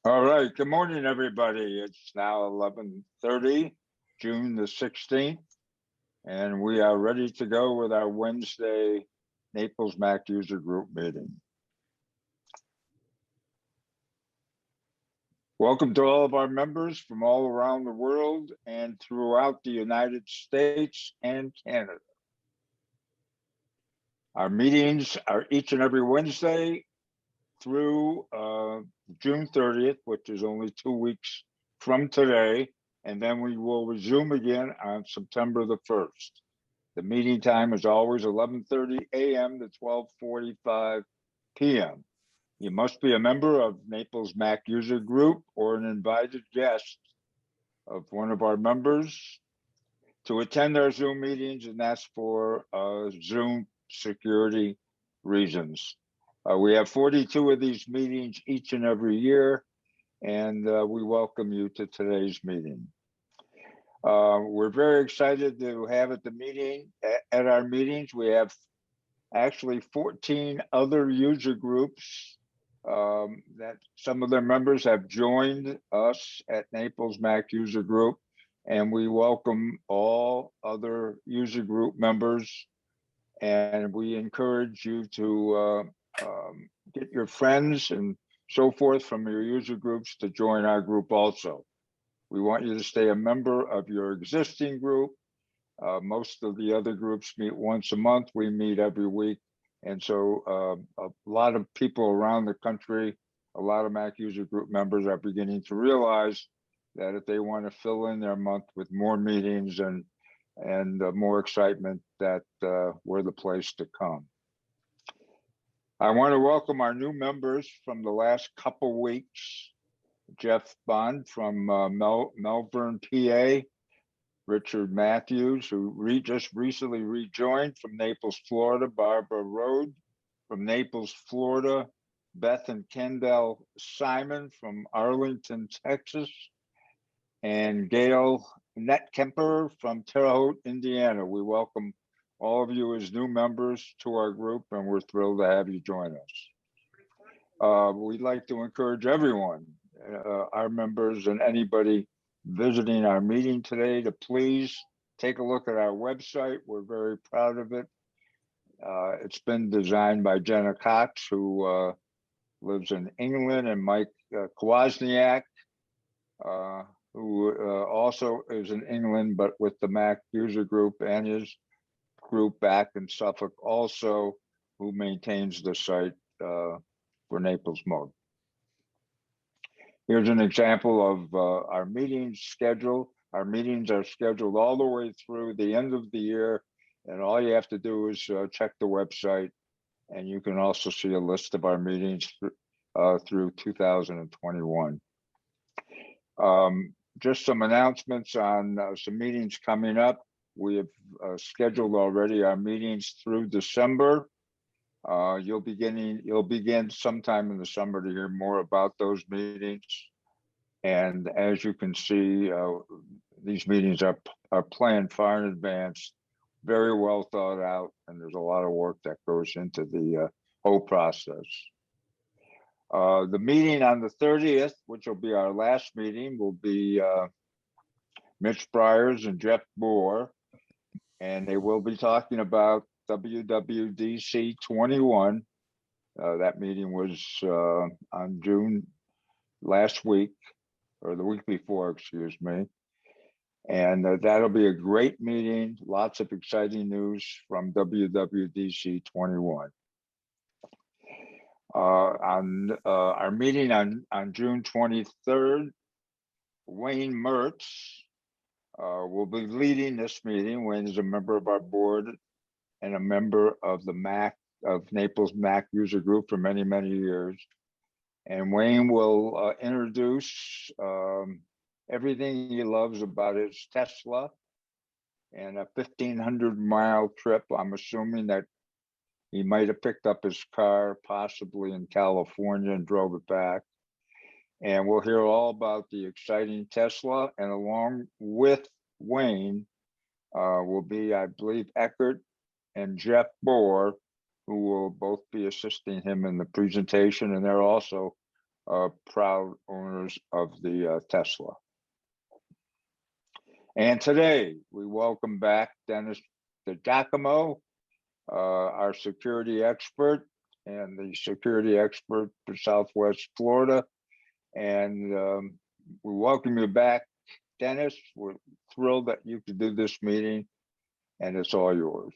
All right, good morning, everybody. It's now 11:30, June the 16th, and we are ready to go with our Wednesday Naples Mac User Group meeting. Welcome to all of our members from all around the world and throughout the United States and Canada. Our meetings are each and every Wednesday through June 30th, which is only 2 weeks from today, and then we will resume again on September the 1st. The meeting time is always 11:30 a.m. to 12:45 p.m. You must be a member of Naples Mac User Group or an invited guest of one of our members to attend our Zoom meetings, and that's for Zoom security reasons. We have 42 of these meetings each and every year, and we welcome you to today's meeting. We're very excited to have at our meetings. We have actually 14 other user groups that some of their members have joined us at Naples Mac User Group, and we welcome all other user group members, and we encourage you to get your friends and so forth from your user groups to join our group also. We want you to stay a member of your existing group. Most of the other groups meet once a month. We meet every week. And so a lot of people around the country, a lot of Mac User Group members are beginning to realize that if they want to fill in their month with more meetings and more excitement, that we're the place to come. I want to welcome our new members from the last couple weeks. Jeff Bond from Melbourne, PA. Richard Matthews, who just recently rejoined from Naples, Florida. Barbara Rode from Naples, Florida. Beth and Kendall Simon from Arlington, Texas. And Gail Netkemper from Terre Haute, Indiana. We welcome all of you as new members to our group, and we're thrilled to have you join us. We'd like to encourage everyone, our members and anybody visiting our meeting today, to please take a look at our website. We're very proud of it. It's been designed by Jenna Cox, who lives in England, and Mike Kwasniak, who also is in England, but with the Mac User Group, and his group back in Suffolk also, who maintains the site for Naples Mode. Here's an example of our meeting schedule. Our meetings are scheduled all the way through the end of the year, and all you have to do is check the website, and you can also see a list of our meetings through 2021. Just some announcements on some meetings coming up. We have scheduled already our meetings through December. You'll begin sometime in the summer to hear more about those meetings. And as you can see, these meetings are planned far in advance, very well thought out, and there's a lot of work that goes into the whole process. The meeting on the 30th, which will be our last meeting, will be Mitch Byers and Jeff Bohr, and they will be talking about WWDC 21. That meeting was on June last week, or the week before, excuse me. And that'll be a great meeting. Lots of exciting news from WWDC 21. On our meeting on June 23rd, Wayne Mertz will be leading this meeting. Wayne is a member of our board and a member of the Naples Mac User Group for many, many years. And Wayne will introduce everything he loves about his Tesla and a 1,500-mile trip. I'm assuming that he might have picked up his car, possibly in California, and drove it back. And we'll hear all about the exciting Tesla, and along with Wayne will be, I believe, Eckert and Jeff Bohr, who will both be assisting him in the presentation, and they're also proud owners of the Tesla. And today we welcome back Dennis DiGiacomo, our security expert and the security expert for Southwest Florida. And we welcome you back, Dennis. We're thrilled that you could do this meeting, and it's all yours.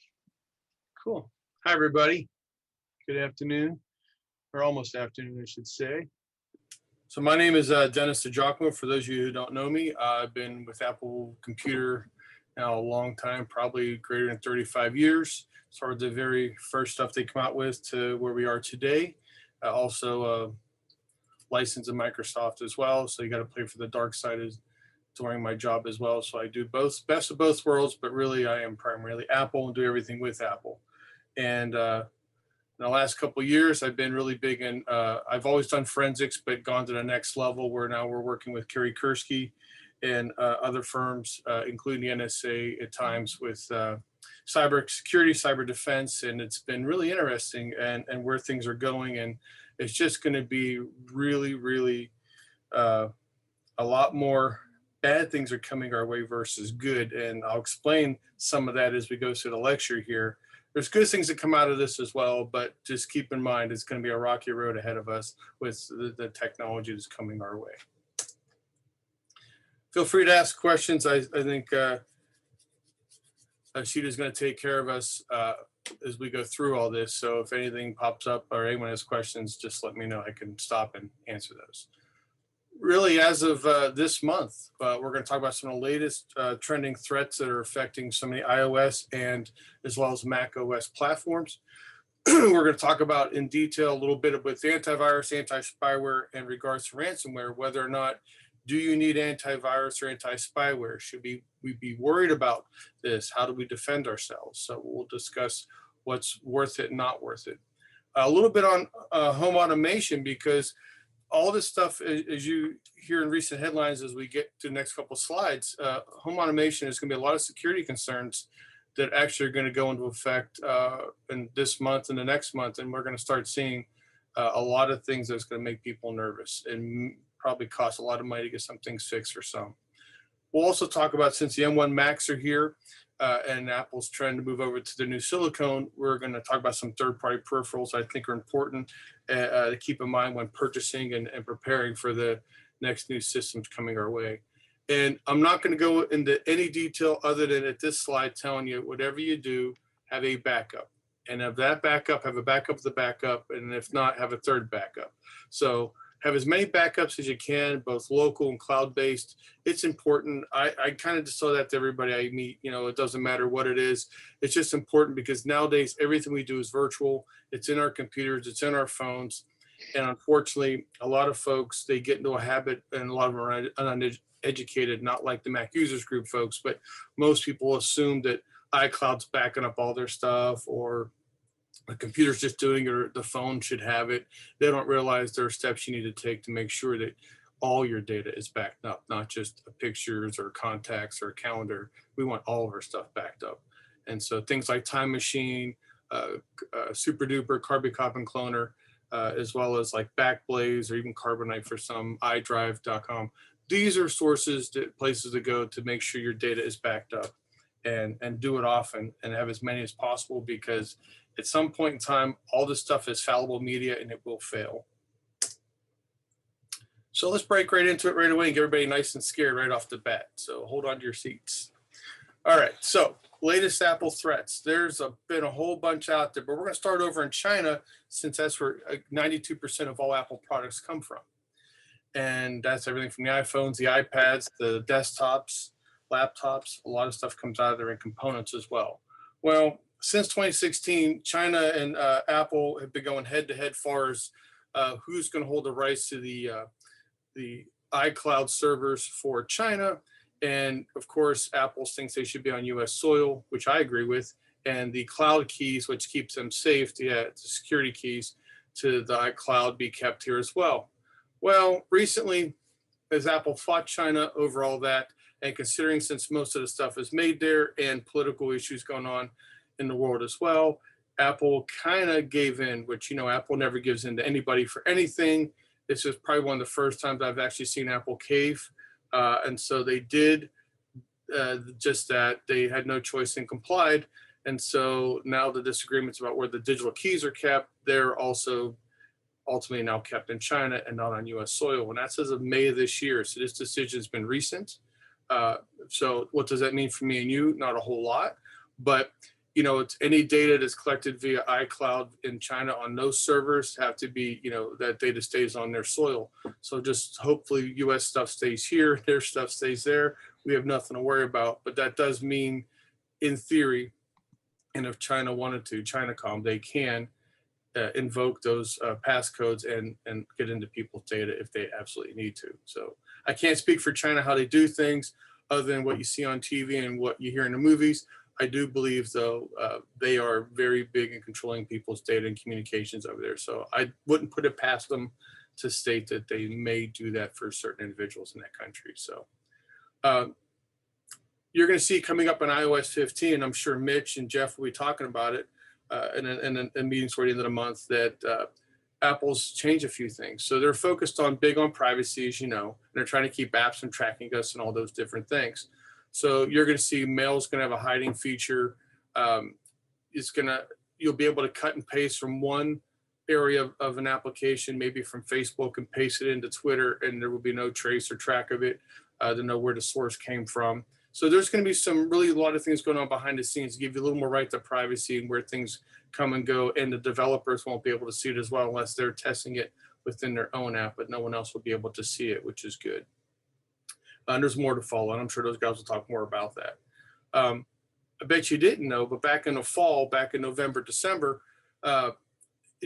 Cool. Hi, everybody. Good afternoon, or almost afternoon, I should say. So my name is Dennis DiGiacomo. For those of you who don't know me, I've been with Apple Computer now a long time, probably greater than 35 years. Started the very first stuff they come out with to where we are today. Also licensed in Microsoft as well. So you got to play for the dark side during my job as well. So I do both, best of both worlds, but really I am primarily Apple and do everything with Apple. And in the last couple of years, I've been really big in, I've always done forensics, but gone to the next level where now we're working with Kerry Kursky and other firms, including the NSA at times with cyber security, cyber defense. And it's been really interesting and where things are going. And it's just going to be really, really a lot more bad things are coming our way versus good. And I'll explain some of that as we go through the lecture here. There's good things that come out of this as well, but just keep in mind it's going to be a rocky road ahead of us with the technology that's coming our way. Feel free to ask questions. I think Sheeta's going to take care of us as we go through all this. So if anything pops up or anyone has questions, just let me know. I can stop and answer those. Really, as of this month, we're going to talk about some of the latest trending threats that are affecting so many iOS and as well as macOS platforms. We're going to talk about in detail a little bit with antivirus, anti-spyware, in regards to ransomware, whether or not do you need antivirus or anti-spyware? Should we be worried about this? How do we defend ourselves? So we'll discuss what's worth it and not worth it. A little bit on home automation, because all this stuff, as you hear in recent headlines, as we get to the next couple of slides, home automation is going to be a lot of security concerns that actually are going to go into effect in this month and the next month. And we're going to start seeing a lot of things that's going to make people nervous and probably cost a lot of money to get some things fixed for some. We'll also talk about, since the M1 Macs are here and Apple's trying to move over to the new silicone, we're going to talk about some third-party peripherals I think are important to keep in mind when purchasing and preparing for the next new systems coming our way. And I'm not going to go into any detail other than at this slide telling you whatever you do, have a backup. And of that backup, have a backup of the backup. And if not, have a third backup. So have as many backups as you can, both local and cloud-based. It's important. I kind of just tell that to everybody I meet. You know, it doesn't matter what it is. It's just important because nowadays everything we do is virtual. It's in our computers. It's in our phones. And unfortunately, a lot of folks, they get into a habit, and a lot of them are uneducated, not like the Mac users group folks, but most people assume that iCloud's backing up all their stuff, or the computer's just doing it, or the phone should have it. They don't realize there are steps you need to take to make sure that all your data is backed up, not just pictures or contacts or a calendar. We want all of our stuff backed up. And so things like Time Machine, Super Duper, Carbon Copy and Cloner, as well as like Backblaze or even Carbonite for some, iDrive.com. These are sources, places to go to make sure your data is backed up, and do it often and have as many as possible, because at some point in time, all this stuff is fallible media and it will fail. So let's break right into it right away and get everybody nice and scared right off the bat. So hold on to your seats. All right, so latest Apple threats. There's been a whole bunch out there, but we're going to start over in China, since that's where 92% of all Apple products come from. And that's everything from the iPhones, the iPads, the desktops, laptops. A lot of stuff comes out of there in components as well. Well, since 2016, China and Apple have been going head to head far as who's going to hold the rights to the iCloud servers for China. And of course, Apple thinks they should be on US soil, which I agree with. And the cloud keys, which keeps them safe, the security keys to the iCloud, be kept here as well. Well, recently, as Apple fought China over all that, and considering since most of the stuff is made there and political issues going on in the world as well, Apple kind of gave in, which, you know, Apple never gives in to anybody for anything. This is probably one of the first times I've actually seen Apple cave. And so they did just that. They had no choice and complied. And so now the disagreements about where the digital keys are kept, they're also ultimately now kept in China and not on US soil. And that's as of May of this year. So this decision has been recent. So what does that mean for me and you? Not a whole lot, but you know, it's any data that's collected via iCloud in China on those servers have to be, you know, that data stays on their soil. So just hopefully US stuff stays here, their stuff stays there. We have nothing to worry about, but that does mean in theory, and if China wanted to, Chinacom, they can invoke those passcodes and get into people's data if they absolutely need to. So I can't speak for China how they do things other than what you see on TV and what you hear in the movies. I do believe, though, they are very big in controlling people's data and communications over there. So I wouldn't put it past them to state that they may do that for certain individuals in that country. So you're going to see coming up on iOS 15, I'm sure Mitch and Jeff will be talking about it in a meeting toward the end of the month, that Apple's changed a few things. So they're focused on big on privacy, as you know, and they're trying to keep apps from tracking us and all those different things. So you're going to see Mail's going to have a hiding feature. You'll be able to cut and paste from one area of an application, maybe from Facebook, and paste it into Twitter, and there will be no trace or track of it to know where the source came from. So there's going to be a lot of things going on behind the scenes to give you a little more right to privacy and where things come and go. And the developers won't be able to see it as well unless they're testing it within their own app, but no one else will be able to see it, which is good. And there's more to follow, and I'm sure those guys will talk more about that. I bet you didn't know, but back in the fall, back in November, December,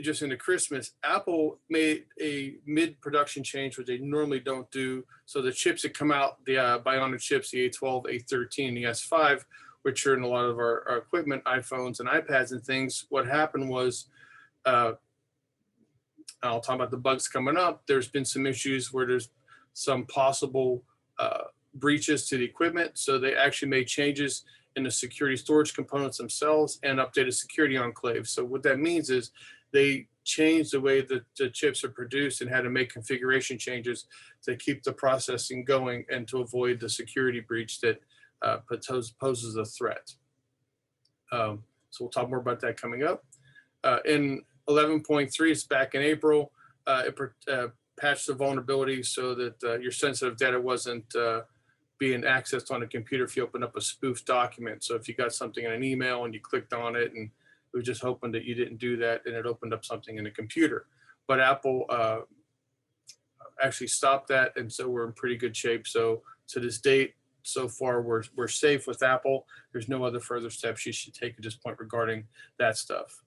just into Christmas, Apple made a mid-production change, which they normally don't do. So the chips that come out, the Bionic chips, the A12, A13, the S5, which are in a lot of our equipment, iPhones and iPads and things, what happened was, I'll talk about the bugs coming up. There's been some issues where there's some possible breaches to the equipment. So they actually made changes in the security storage components themselves and updated security enclave. So what that means is they changed the way that the chips are produced and had to make configuration changes to keep the processing going and to avoid the security breach that poses a threat. So we'll talk more about that coming up. In 11.3, it's back in April, it patched the vulnerability so that your sensitive data wasn't being accessed on a computer if you open up a spoofed document. So if you got something in an email and you clicked on it, and we were just hoping that you didn't do that, and it opened up something in a computer. But Apple actually stopped that, and so we're in pretty good shape. So to this date, so far we're safe with Apple. There's no other further steps you should take at this point regarding that stuff.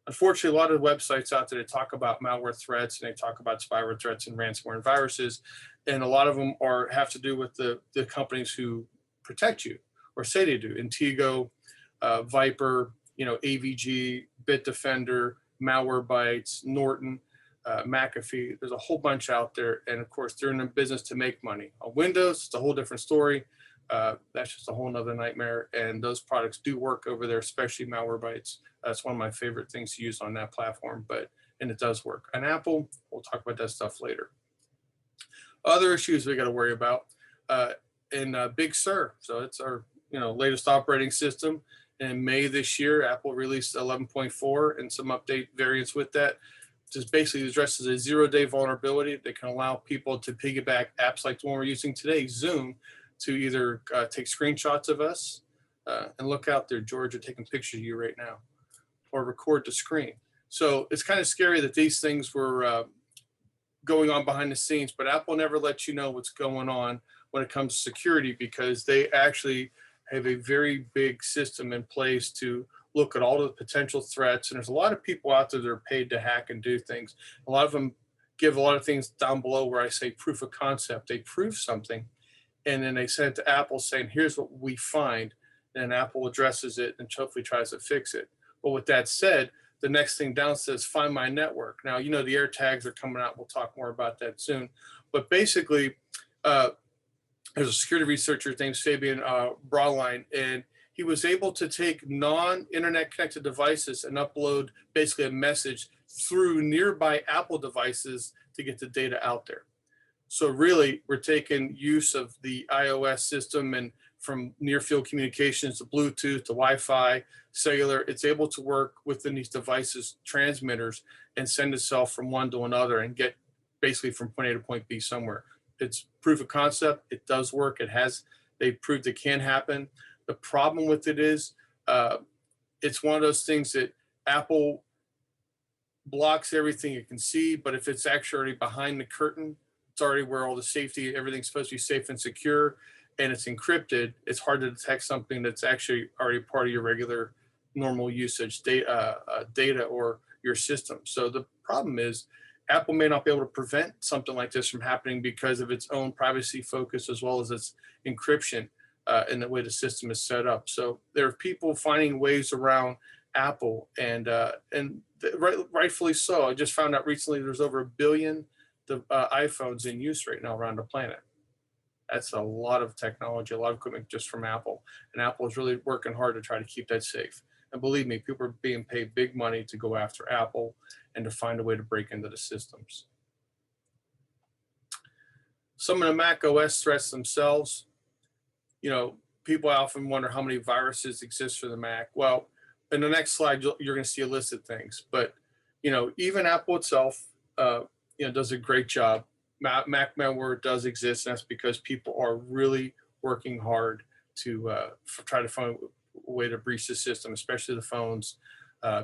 Unfortunately, a lot of websites out there that talk about malware threats, and they talk about spyware threats and ransomware and viruses, and a lot of them have to do with the companies who protect you or say they do. Intego, Viper, AVG, Bitdefender, Malwarebytes, Norton, McAfee. There's a whole bunch out there, and of course, they're in the business to make money. On Windows, it's a whole different story. That's just a whole nother nightmare, and those products do work over there, especially Malwarebytes. That's one of my favorite things to use on that platform, and it does work. On Apple, we'll talk about that stuff later. Other issues we got to worry about in Big Sur. So it's our latest operating system. In May this year, Apple released 11.4 and some update variants with that. Just basically addresses a 0-day vulnerability that can allow people to piggyback apps like the one we're using today, Zoom, to either take screenshots of us, and look out there, George, are taking pictures of you right now, or record the screen. So it's kind of scary that these things were going on behind the scenes, but Apple never lets you know what's going on when it comes to security, because they actually have a very big system in place to look at all the potential threats. And there's a lot of people out there that are paid to hack and do things. A lot of them give a lot of things down below where I say proof of concept. They prove something, and then they send it to Apple saying, here's what we find. And Apple addresses it and hopefully tries to fix it. But with that said, the next thing down says, find my network. Now, the AirTags are coming out. We'll talk more about that soon. But basically, there's a security researcher named Fabian Braulein, and he was able to take non-internet connected devices and upload basically a message through nearby Apple devices to get the data out there. So really, we're taking use of the iOS system, and from near field communications to Bluetooth to Wi-Fi, cellular, it's able to work within these devices, transmitters, and send itself from one to another and get basically from point A to point B somewhere. It's proof of concept. It does work. They proved it can happen. The problem with it is it's one of those things that Apple blocks everything you can see, but if it's actually already behind the curtain, it's already where all the safety, everything's supposed to be safe and secure, and it's encrypted, it's hard to detect something that's actually already part of your regular normal usage data or your system. So the problem is Apple may not be able to prevent something like this from happening because of its own privacy focus as well as its encryption in the way the system is set up. So there are people finding ways around Apple, and rightfully so. I just found out recently there's over 1 billion iPhones in use right now around the planet. That's a lot of technology, a lot of equipment just from Apple. And Apple is really working hard to try to keep that safe. And believe me, people are being paid big money to go after Apple and to find a way to break into the systems. Some of the macOS threats themselves, you know, people often wonder how many viruses exist for the Mac. Well, in the next slide, you're going to see a list of things. But, you know, even Apple itself, does a great job. Mac malware does exist, and that's because people are really working hard to try to find a way to breach the system, especially the phones,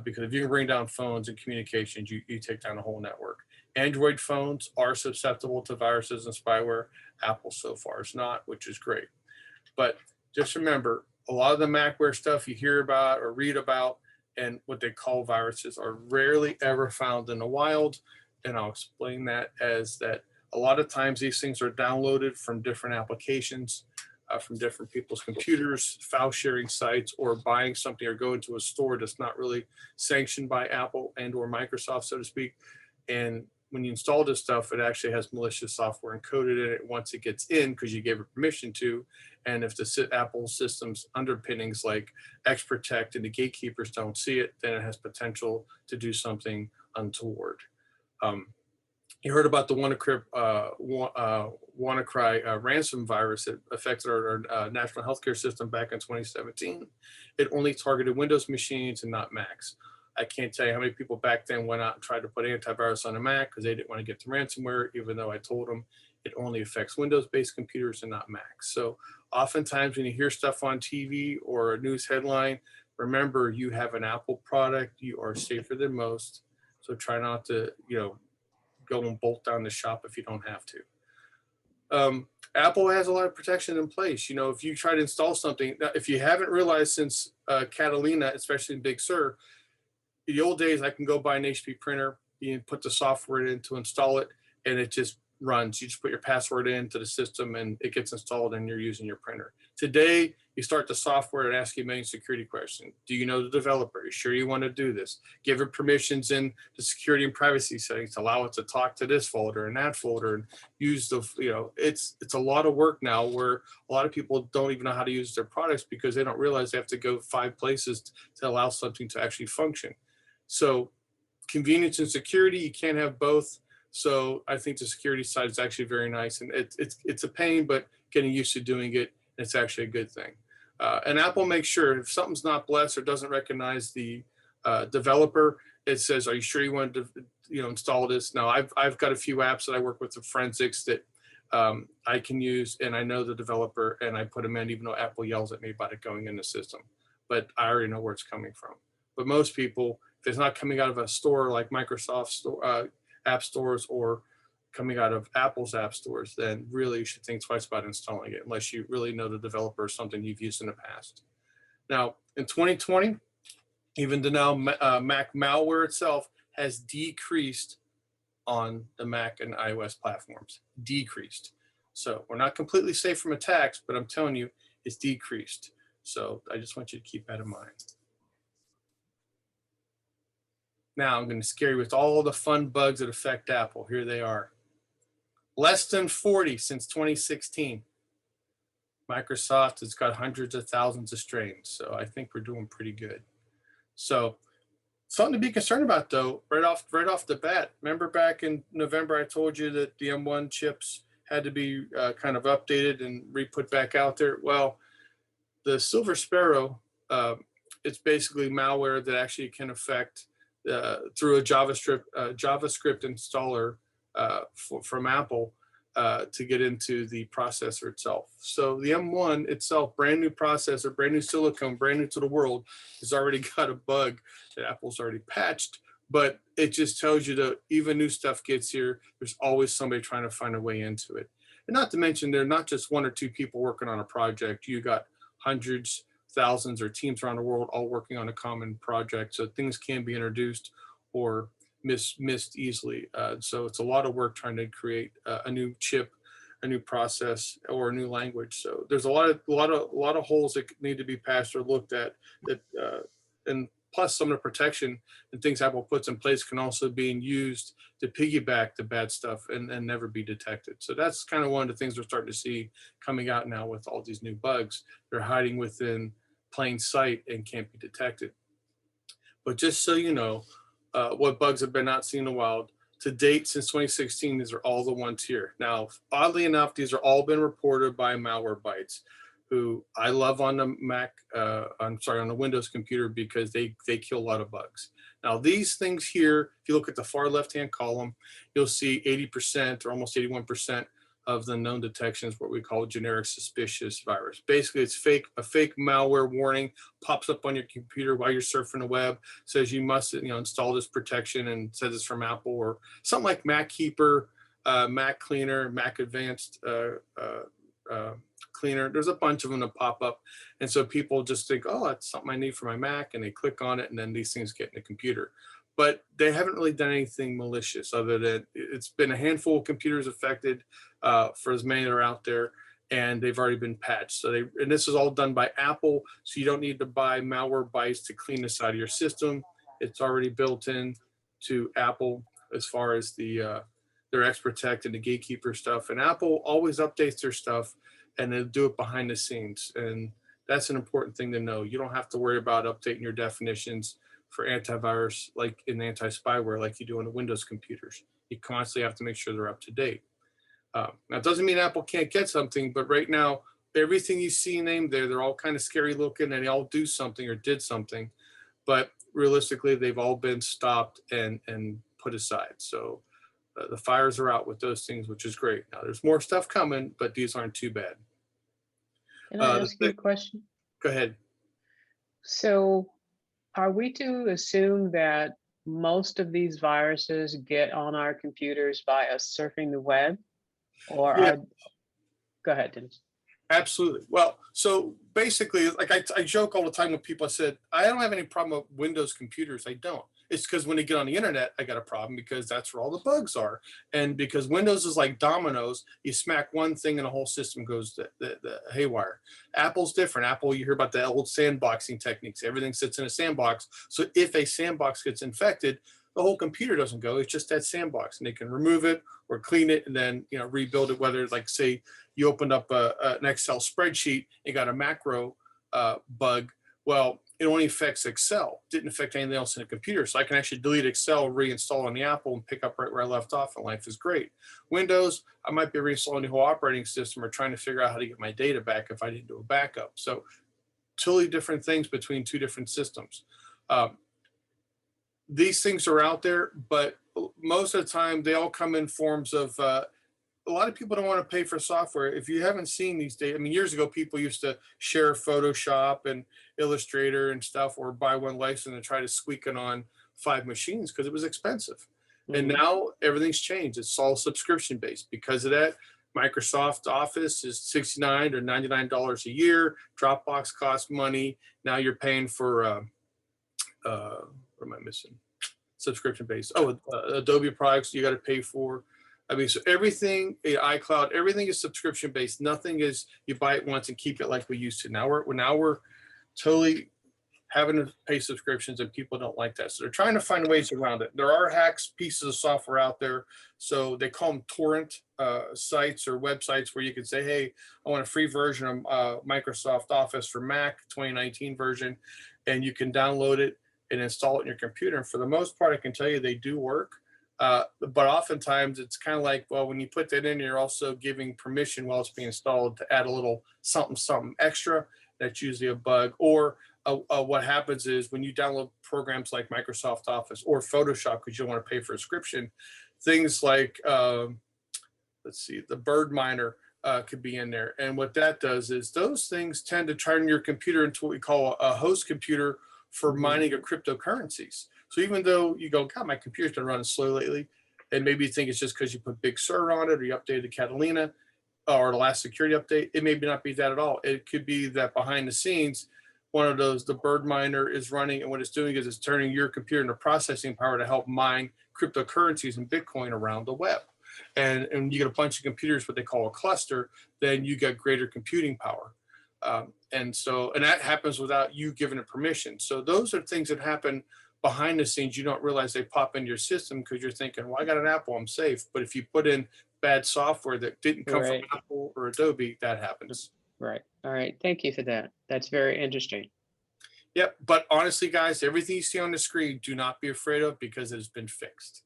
because if you can bring down phones and communications, you take down the whole network. Android phones are susceptible to viruses and spyware. Apple so far is not, which is great. But just remember, a lot of the Macware stuff you hear about or read about and what they call viruses are rarely ever found in the wild. And I'll explain that as that a lot of times these things are downloaded from different applications, from different people's computers, file sharing sites, or buying something or going to a store that's not really sanctioned by Apple and or Microsoft, so to speak. And when you install this stuff, it actually has malicious software encoded in it once it gets in because you gave it permission to. And if the Apple system's underpinnings like XProtect and the gatekeepers don't see it, then it has potential to do something untoward. You heard about the WannaCry ransom virus that affected our national healthcare system back in 2017. It only targeted Windows machines and not Macs. I can't tell you how many people back then went out and tried to put antivirus on a Mac because they didn't want to get the ransomware, even though I told them it only affects Windows-based computers and not Macs. So oftentimes when you hear stuff on TV or a news headline, remember you have an Apple product, you are safer than most. So try not to, go and bolt down the shop if you don't have to. Apple has a lot of protection in place. If you try to install something, if you haven't realized since Catalina, especially in Big Sur, in the old days, I can go buy an HP printer, you put the software in to install it, and it just runs. You just put your password into the system and it gets installed and you're using your printer. Today, you start the software and ask you a million security questions. Do you know the developer? Are you sure you want to do this? Give it permissions in the security and privacy settings to allow it to talk to this folder and that folder and use the, it's a lot of work now where a lot of people don't even know how to use their products because they don't realize they have to go 5 places to allow something to actually function. So convenience and security, you can't have both. So I think the security side is actually very nice, and it's a pain, but getting used to doing it, it's actually a good thing. And Apple makes sure if something's not blessed or doesn't recognize the developer, it says, "Are you sure you want to, install this?" Now I've got a few apps that I work with the forensics that I can use, and I know the developer, and I put them in, even though Apple yells at me about it going in the system. But I already know where it's coming from. But most people, if it's not coming out of a store like Microsoft store, app stores or coming out of Apple's app stores, then really you should think twice about installing it unless you really know the developer or something you've used in the past. Now, in 2020, even to now, Mac malware itself has decreased on the Mac and iOS platforms, decreased. So we're not completely safe from attacks, but I'm telling you, it's decreased. So I just want you to keep that in mind. Now I'm going to scare you with all the fun bugs that affect Apple. Here they are. Less than 40 since 2016. Microsoft has got hundreds of thousands of strains, so I think we're doing pretty good. So Something to be concerned about though, right off the bat. Remember back in November, I told you that the M1 chips had to be kind of updated and re-put back out there. Well, the Silver Sparrow, it's basically malware that actually can affect through a JavaScript installer from Apple to get into the processor itself. So the M1 itself, brand new processor, brand new silicone, brand new to the world, has already got a bug that Apple's already patched. But it just tells you that even new stuff gets here, there's always somebody trying to find a way into it. And not to mention, there are not just one or two people working on a project. You got hundreds, thousands, or teams around the world all working on a common project. So things can be introduced or missed easily. So it's a lot of work trying to create a new chip, a new process, or a new language. So there's a lot of holes that need to be patched or looked at. That and plus some of the protection and things Apple puts in place can also be used to piggyback the bad stuff and never be detected. So that's kind of one of the things we're starting to see coming out now with all these new bugs. They're hiding within plain sight and can't be detected. But just so you know, what bugs have been not seen in the wild to date since 2016, these are all the ones here. Now, oddly enough, these are all been reported by Malwarebytes, who I love on the on the Windows computer because they kill a lot of bugs. Now, these things here, if you look at the far left-hand column, you'll see 80% or almost 81% of the known detections, what we call generic suspicious virus. Basically, it's a fake malware warning pops up on your computer while you're surfing the web, says you must install this protection, and says it's from Apple or something like Mac Keeper, Mac Cleaner, Mac Advanced Cleaner. There's a bunch of them that pop up, and so people just think, oh, that's something I need for my Mac, and they click on it, and then these things get in the computer. But they haven't really done anything malicious other than it's been a handful of computers affected for as many that are out there, and they've already been patched. So and this is all done by Apple, so you don't need to buy Malwarebytes to clean this out of your system. It's already built in to Apple as far as their X-Protect and the Gatekeeper stuff. And Apple always updates their stuff, and they'll do it behind the scenes. And that's an important thing to know. You don't have to worry about updating your definitions for antivirus like in anti-spyware like you do on the Windows computers. You constantly have to make sure they're up to date. Now, it doesn't mean Apple can't get something, but right now, everything you see named there, they're all kind of scary looking and they all do something or did something. But realistically, they've all been stopped and put aside. So the fires are out with those things, which is great. Now, there's more stuff coming, but these aren't too bad. Can I ask you a question? Go ahead. So are we to assume that most of these viruses get on our computers by us surfing the web? Or Yeah. Go ahead, Dennis. Absolutely. Well, so basically, like I joke all the time with people. I said, I don't have any problem with Windows computers. I don't. It's because when they get on the internet, I got a problem because that's where all the bugs are. And because Windows is like dominoes, you smack one thing and the whole system goes the haywire. Apple's different. Apple, you hear about the old sandboxing techniques. Everything sits in a sandbox. So if a sandbox gets infected, the whole computer doesn't go. It's just that sandbox, and they can remove it or clean it and then rebuild it. Whether, like, say you opened up an Excel spreadsheet and got a macro bug, well, it only affects Excel. Didn't affect anything else in the computer. So I can actually delete Excel, reinstall on the Apple, and pick up right where I left off, and life is great. Windows, I might be reinstalling the whole operating system or trying to figure out how to get my data back if I didn't do a backup. So totally different things between two different systems. These things are out there, but most of the time they all come in forms of a lot of people don't want to pay for software. If you haven't seen these days, I mean, years ago, people used to share Photoshop and Illustrator and stuff, or buy one license and try to squeak it on 5 machines because it was expensive. Mm-hmm. And now everything's changed. It's all subscription based. Because of that, Microsoft Office is $69 or $99 a year. Dropbox costs money. Now you're paying for what am I missing? Subscription based. Oh, Adobe products you got to pay for. I mean, so everything, iCloud, everything is subscription based. Nothing is you buy it once and keep it like we used to. Now we're totally having to pay subscriptions, and people don't like that. So they're trying to find ways around it. There are hacks, pieces of software out there. So they call them torrent sites or websites where you can say, hey, I want a free version of Microsoft Office for Mac 2019 version, and you can download it. and install it in your computer. And for the most part, I can tell you they do work. But oftentimes it's kind of like, well, when you put that in, you're also giving permission while it's being installed to add a little something extra. That's usually a bug. Or what happens is when you download programs like Microsoft Office or Photoshop, because you don't want to pay for a subscription, things like, let's see, the bird miner could be in there. And what that does is those things tend to turn your computer into what we call a host computer for mining of cryptocurrencies. So even though you go, God, my computer's been running slow lately, and maybe you think it's just because you put Big Sur on it or you updated Catalina or the last security update, it may not be that at all. It could be that behind the scenes, one of those, the bird miner is running, and what it's doing is it's turning your computer into processing power to help mine cryptocurrencies and Bitcoin around the web. And you get a bunch of computers, what they call a cluster, then you get greater computing power. And that happens without you giving it permission. So those are things that happen behind the scenes. You don't realize they pop into your system because you're thinking, well, I got an Apple, I'm safe. But if you put in bad software that didn't come from Apple or Adobe, that happens. Right. All right. Thank you for that. That's very interesting. Yep. But honestly, guys, everything you see on the screen, do not be afraid of, because it has been fixed.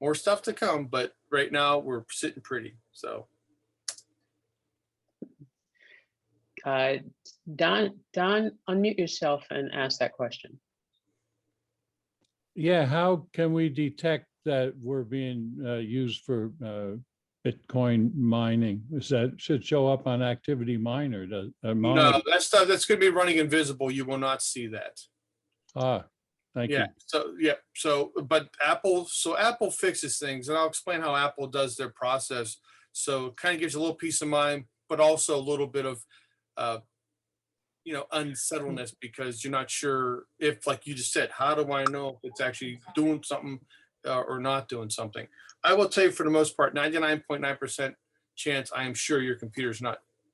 More stuff to come, but right now we're sitting pretty. So, Don, unmute yourself and ask that question. Yeah, how can we detect that we're being used for Bitcoin mining? Should show up on Activity Miner? no, that stuff that's going to be running invisible. You will not see that. Thank you. But Apple fixes things, and I'll explain how Apple does their process. So it kind of gives you a little peace of mind, but also a little bit of, unsettledness, because you're not sure if, like you just said, how do I know if it's actually doing something or not doing something? I will tell you, for the most part, 99.9% chance, I am sure your computers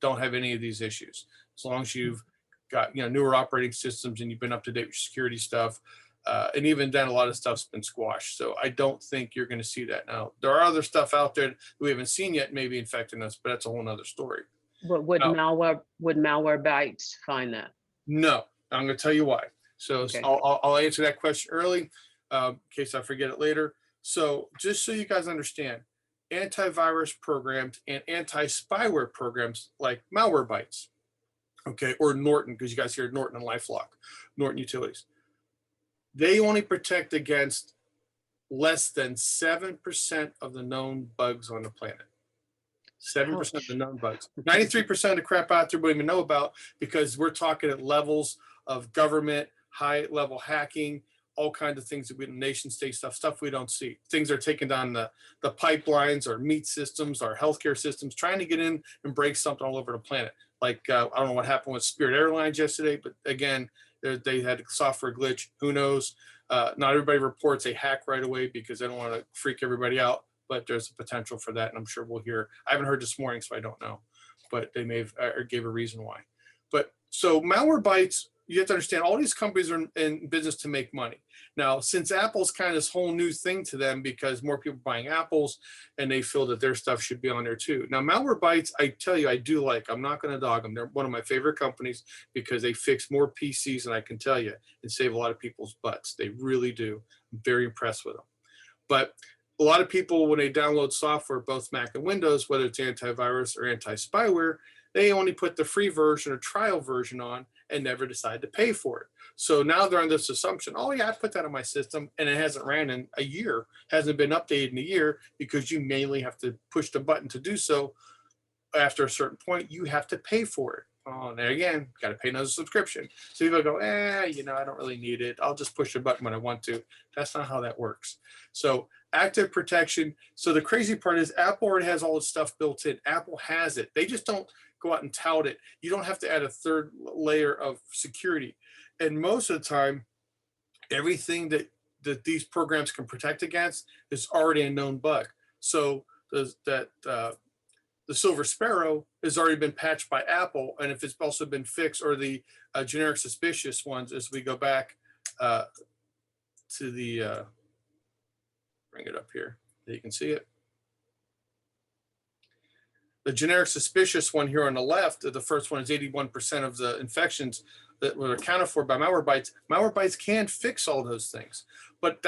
don't have any of these issues, as long as you've got newer operating systems and you've been up to date with security stuff. And even then, a lot of stuff's been squashed. So I don't think you're going to see that. Now, there are other stuff out there that we haven't seen yet, maybe infecting us, but that's a whole nother story. But would Malwarebytes find that? No, I'm going to tell you why. So Okay. I'll answer that question early, in case I forget it later. So just so you guys understand, antivirus programs and anti-spyware programs like Malwarebytes, okay, or Norton, because you guys hear Norton and LifeLock, Norton Utilities, they only protect against less than 7% of the known bugs on the planet. 7% of the known bugs. 93% of the crap out there we don't even know about, because we're talking at levels of government, high level hacking, all kinds of things that we, nation state stuff we don't see. Things are taking down the pipelines, our meat systems, our healthcare systems, trying to get in and break something all over the planet. Like, I don't know what happened with Spirit Airlines yesterday, but again, they had a software glitch. Who knows? Not everybody reports a hack right away because they don't want to freak everybody out, but there's a potential for that, and I'm sure we'll hear. I haven't heard this morning, so I don't know, but they may have or gave a reason why. But so Malwarebytes, you have to understand, all these companies are in business to make money. Now, since Apple's kind of this whole new thing to them, because more people are buying Apples and they feel that their stuff should be on there too. Now, Malwarebytes, I tell you, I do like. I'm not going to dog them. They're one of my favorite companies because they fix more PCs than I can tell you and save a lot of people's butts. They really do. I'm very impressed with them. But a lot of people, when they download software, both Mac and Windows, whether it's antivirus or anti-spyware, they only put the free version or trial version on and never decide to pay for it. So now they're on this assumption, oh yeah, I put that on my system and it hasn't ran in a year, hasn't been updated in a year, because you mainly have to push the button to do so. After a certain point, you have to pay for it. Oh, and there again, got to pay another subscription. So people go, I don't really need it. I'll just push the button when I want to. That's not how that works. So active protection. So the crazy part is Apple already has all this stuff built in. Apple has it. They just don't go out and tout it. You don't have to add a third layer of security. And most of the time, everything that these programs can protect against is already a known bug. So the Silver Sparrow has already been patched by Apple, and if it's also been fixed, or the generic suspicious ones, as we go back to the, bring it up here, so you can see it. The generic suspicious one here on the left, the first one is 81% of the infections that were accounted for by Malwarebytes. Malwarebytes can fix all those things, but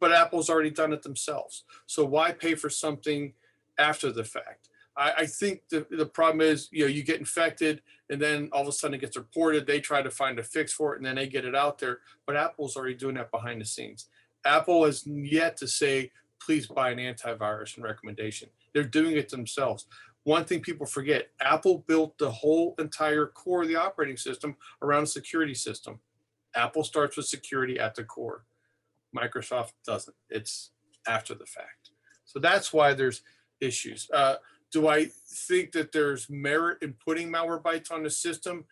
Apple's already done it themselves. So why pay for something after the fact? I think the problem is, you get infected and then all of a sudden it gets reported. They try to find a fix for it and then they get it out there. But Apple's already doing that behind the scenes. Apple has yet to say, please buy an antivirus and recommendation. They're doing it themselves. One thing people forget, Apple built the whole entire core of the operating system around a security system. Apple starts with security at the core. Microsoft doesn't. It's after the fact. So that's why there's issues. Do I think that there's merit in putting Malwarebytes on the system?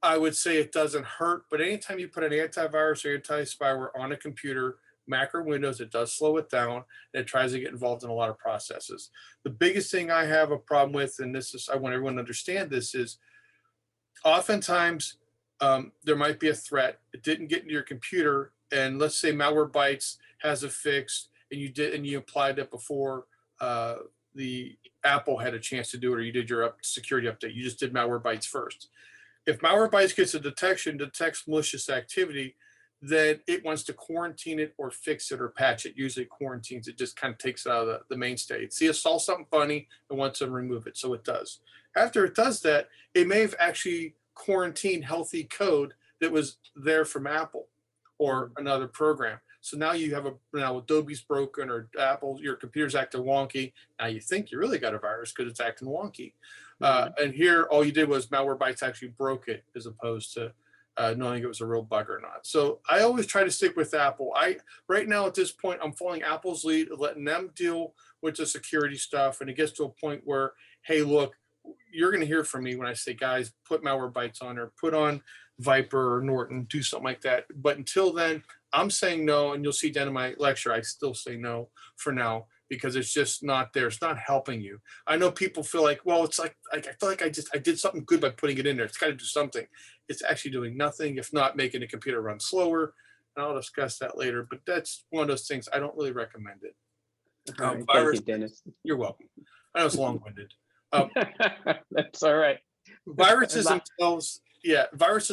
I would say it doesn't hurt, but anytime you put an antivirus or anti-spyware on a computer, Mac or Windows, it does slow it down and it tries to get involved in a lot of processes. The biggest thing I have a problem with, and this is, I want everyone to understand this, is oftentimes there might be a threat. It didn't get into your computer, and let's say Malwarebytes has a fix, and you applied it before the Apple had a chance to do it, or you did your security update. You just did Malwarebytes first. If Malwarebytes gets a detection, detects malicious activity, then it wants to quarantine it or fix it or patch it. Usually quarantines, it just kind of takes it out of the mainstay. See, it saw something funny and wants to remove it, so it does. After it does that, it may have actually quarantined healthy code that was there from Apple or another program. So now you have now Adobe's broken or Apple, your computer's acting wonky. Now you think you really got a virus because it's acting wonky. And here, all you did was Malwarebytes actually broke it as opposed to knowing it was a real bug or not. So I always try to stick with Apple. Right now at this point, I'm following Apple's lead, letting them deal with the security stuff. And it gets to a point where, hey, look, you're going to hear from me when I say, guys, put Malwarebytes on or put on Viper or Norton, do something like that. But until then, I'm saying no. And you'll see down in my lecture, I still say no for now, because it's just not there. It's not helping you. I know people feel like, well, it's like, I feel like I did something good by putting it in there. It's got to do something. It's actually doing nothing, if not making the computer run slower. And I'll discuss that later, but that's one of those things I don't really recommend it. All right, thank you, Dennis. You're welcome. I know it's long-winded. That's all right. Viruses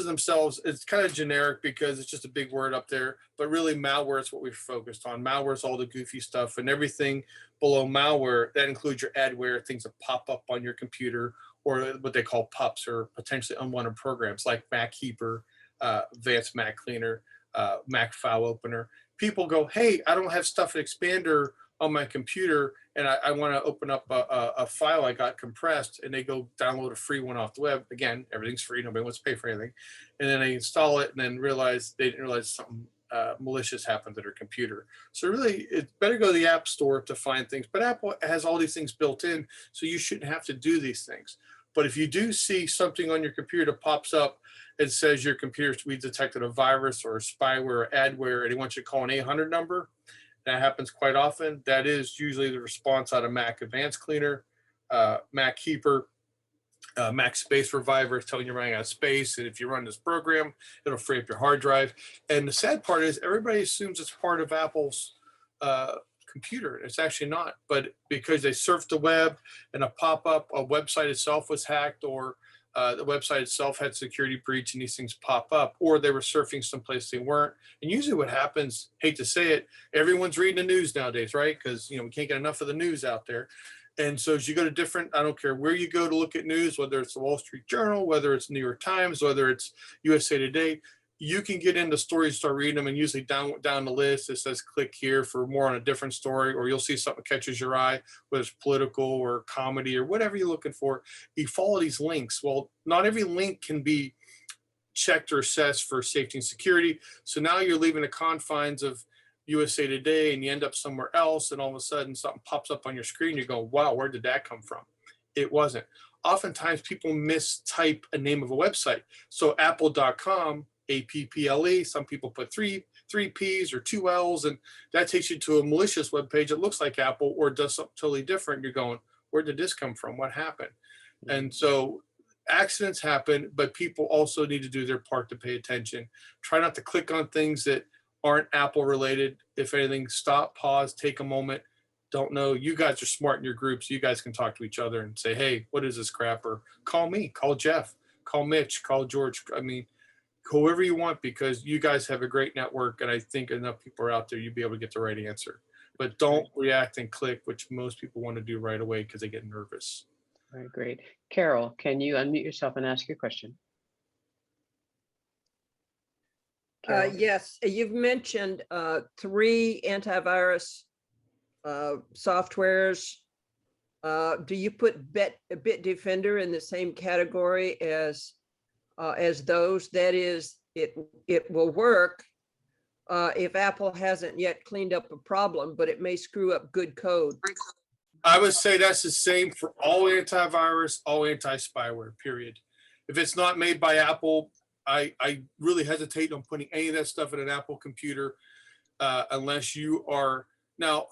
themselves, it's kind of generic because it's just a big word up there, but really malware is what we're focused on. Malware is all the goofy stuff, and everything below malware, that includes your adware, things that pop up on your computer, or what they call PUPs, or potentially unwanted programs like Mac Keeper, Advanced Mac Cleaner, Mac File Opener. People go, hey, I don't have Stuff Expander on my computer, and I want to open up a file I got compressed, and they go download a free one off the web. Again, everything's free. Nobody wants to pay for anything. And then they install it and then they didn't realize something malicious happened to their computer. So really, it's better to go to the App Store to find things. But Apple has all these things built in, so you shouldn't have to do these things. But if you do see something on your computer that pops up and says your computer, we detected a virus or a spyware or adware, and it wants you to call an 800 number, that happens quite often. That is usually the response out of Mac Advanced Cleaner, Mac Keeper, Mac Space Reviver is telling you running out of space. And if you run this program, it'll free up your hard drive. And the sad part is everybody assumes it's part of Apple's computer. It's actually not. But because they surfed the web and a pop-up, a website itself was hacked, or the website itself had security breach and these things pop up, or they were surfing someplace they weren't. And usually what happens, hate to say it, everyone's reading the news nowadays, right? Because we can't get enough of the news out there. And so as you go to different, I don't care where you go to look at news, whether it's the Wall Street Journal, whether it's New York Times, whether it's USA Today, you can get into stories, start reading them, and usually down the list, it says click here for more on a different story, or you'll see something that catches your eye, whether it's political or comedy or whatever you're looking for. You follow these links. Well, not every link can be checked or assessed for safety and security. So now you're leaving the confines of USA Today and you end up somewhere else, and all of a sudden something pops up on your screen. You go, wow, where did that come from? It wasn't. Oftentimes people mistype a name of a website. So apple.com, APPLE, some people put three P's or two L's, and that takes you to a malicious web page that looks like Apple or does something totally different. You're going, where did this come from? What happened? And so accidents happen, but people also need to do their part to pay attention. Try not to click on things that aren't Apple related. If anything, stop, pause, take a moment, don't know. You guys are smart in your groups. You guys can talk to each other and say, hey, what is this crap? Or call me, call Jeff, call Mitch, call George. I mean, whoever you want, because you guys have a great network. And I think enough people are out there, you'll be able to get the right answer. But don't react and click, which most people want to do right away because they get nervous. All right, great. Carol, can you unmute yourself and ask your question? Carol? Yes, you've mentioned 3 antivirus softwares. Do you put Bitdefender in the same category as those? That is, it will work if Apple hasn't yet cleaned up a problem, but it may screw up good code. I would say that's the same for all antivirus, all anti-spyware, period. If it's not made by Apple, I really hesitate on putting any of that stuff in an Apple computer unless you are. Now,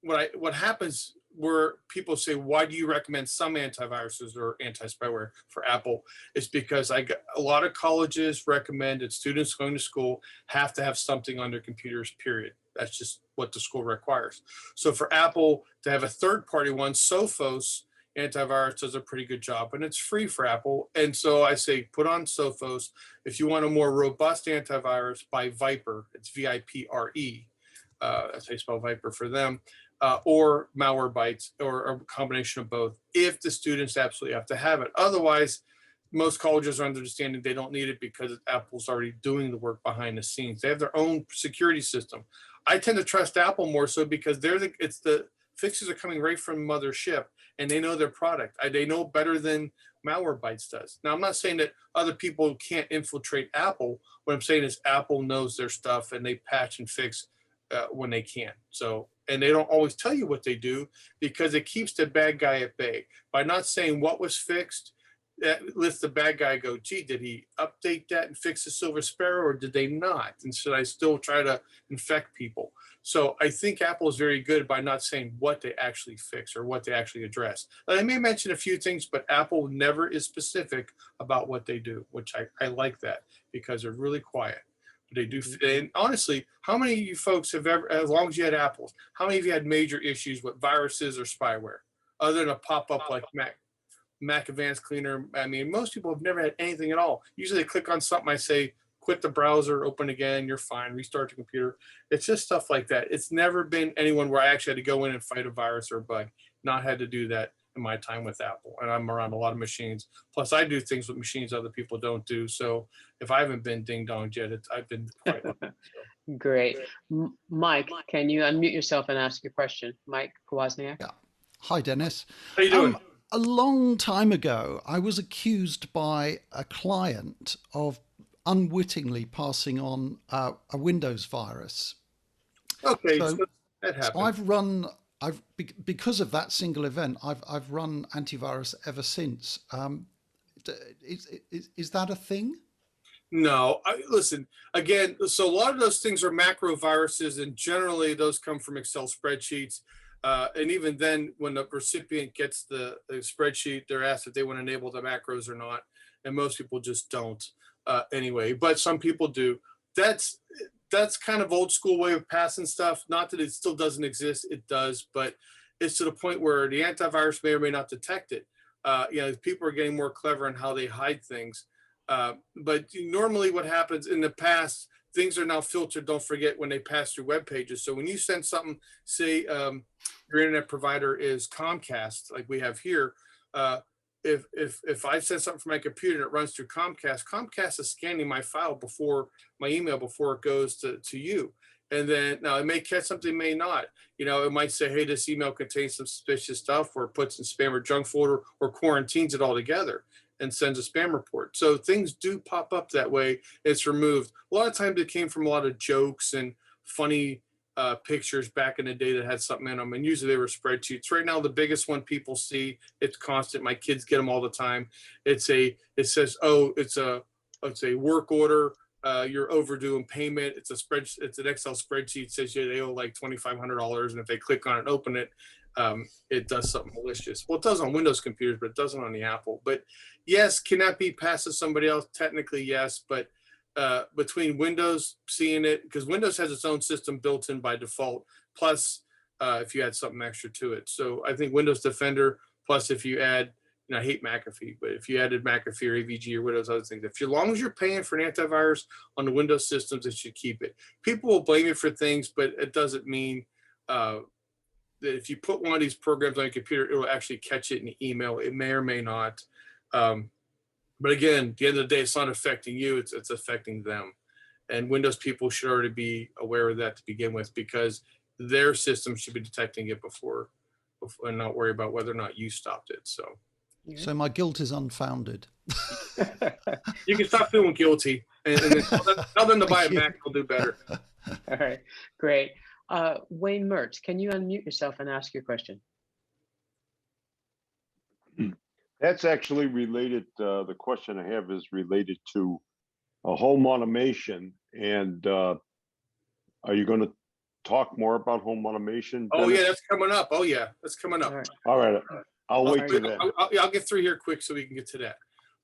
what happens where people say, why do you recommend some antiviruses or anti-spyware for Apple? It's because a lot of colleges recommend that students going to school have to have something on their computers, period. That's just what the school requires. So for Apple to have a third-party one, Sophos antivirus does a pretty good job, and it's free for Apple. And so I say, put on Sophos. If you want a more robust antivirus, buy Viper. It's V-I-P-R-E. That's how you spell Viper for them. Or Malwarebytes, or a combination of both, if the students absolutely have to have it. Otherwise, most colleges are understanding they don't need it because Apple's already doing the work behind the scenes. They have their own security system. I tend to trust Apple more so because the fixes are coming right from mothership, and they know their product. They know better than Malwarebytes does. Now, I'm not saying that other people can't infiltrate Apple. What I'm saying is Apple knows their stuff, and they patch and fix when they can. So, and they don't always tell you what they do because it keeps the bad guy at bay. By not saying what was fixed, that lets the bad guy go, gee, did he update that and fix the Silver Sparrow, or did they not? And should I still try to infect people? So I think Apple is very good by not saying what they actually fix or what they actually address. Now, they may mention a few things, but Apple never is specific about what they do, which I like that because they're really quiet. But they do. And honestly, how many of you folks have ever, as long as you had Apples, how many of you had major issues with viruses or spyware other than a pop-up like Mac Advanced Cleaner? I mean, most people have never had anything at all. Usually they click on something, I say, quit the browser, open again, you're fine, restart the computer. It's just stuff like that. It's never been anyone where I actually had to go in and fight a virus or a bug. Not had to do that in my time with Apple. And I'm around a lot of machines. Plus, I do things with machines other people don't do. So if I haven't been ding-donged yet, I've been quite lucky. So. Great. Mike, can you unmute yourself and ask your question? Mike Wozniak. Yeah. Hi, Dennis. How you doing? A long time ago, I was accused by a client of unwittingly passing on a Windows virus. Okay, So- so that happened. So because of that single event, I've run antivirus ever since. Is that a thing? No, listen, again, so a lot of those things are macro viruses, and generally those come from Excel spreadsheets. And even then, when the recipient gets the spreadsheet, they're asked if they want to enable the macros or not. And most people just don't anyway, but some people do. That's kind of old school way of passing stuff. Not that it still doesn't exist, it does, but it's to the point where the antivirus may or may not detect it. People are getting more clever in how they hide things. But normally what happens in the past, things are now filtered, don't forget, when they pass through web pages. So when you send something, say your internet provider is Comcast, like we have here, if I send something from my computer and it runs through Comcast is scanning my file before my email before it goes to you. And then now it may catch something, may not. It might say, hey, this email contains some suspicious stuff, or it puts in spam or junk folder, or quarantines it all together and sends a spam report. So things do pop up that way. It's removed. A lot of times it came from a lot of jokes and funny pictures back in the day that had something in them, and usually they were spreadsheets. Right now, the biggest one people see, it's constant. My kids get them all the time. It says, oh, it's a work order. You're overdue in payment. It's an Excel spreadsheet. It says they owe like $2,500, and if they click on it and open it, it does something malicious. Well, it does on Windows computers, but it doesn't on the Apple. But yes, can that be passed to somebody else? Technically, yes, but between Windows seeing it, because Windows has its own system built in by default, plus if you add something extra to it. So I think Windows Defender, plus if you add, I hate McAfee, but if you added McAfee or AVG or Windows other things, as long as you're paying for an antivirus on the Windows systems, it should keep it. People will blame you for things, but it doesn't mean that if you put one of these programs on your computer, it will actually catch it in the email. It may or may not. But again, at the end of the day, it's not affecting you, it's affecting them. And Windows people should already be aware of that to begin with, because their system should be detecting it before and not worry about whether or not you stopped it. So my guilt is unfounded. You can stop feeling guilty, and then tell them to buy a Mac, they'll do better. All right, great. Wayne Mertz, can you unmute yourself and ask your question? That's actually related. The question I have is related to home automation. And are you going to talk more about home automation, Oh Dennis? yeah, that's coming up. Oh yeah, that's coming up. All right. I'll wait till then. I'll get through here quick so we can get to that.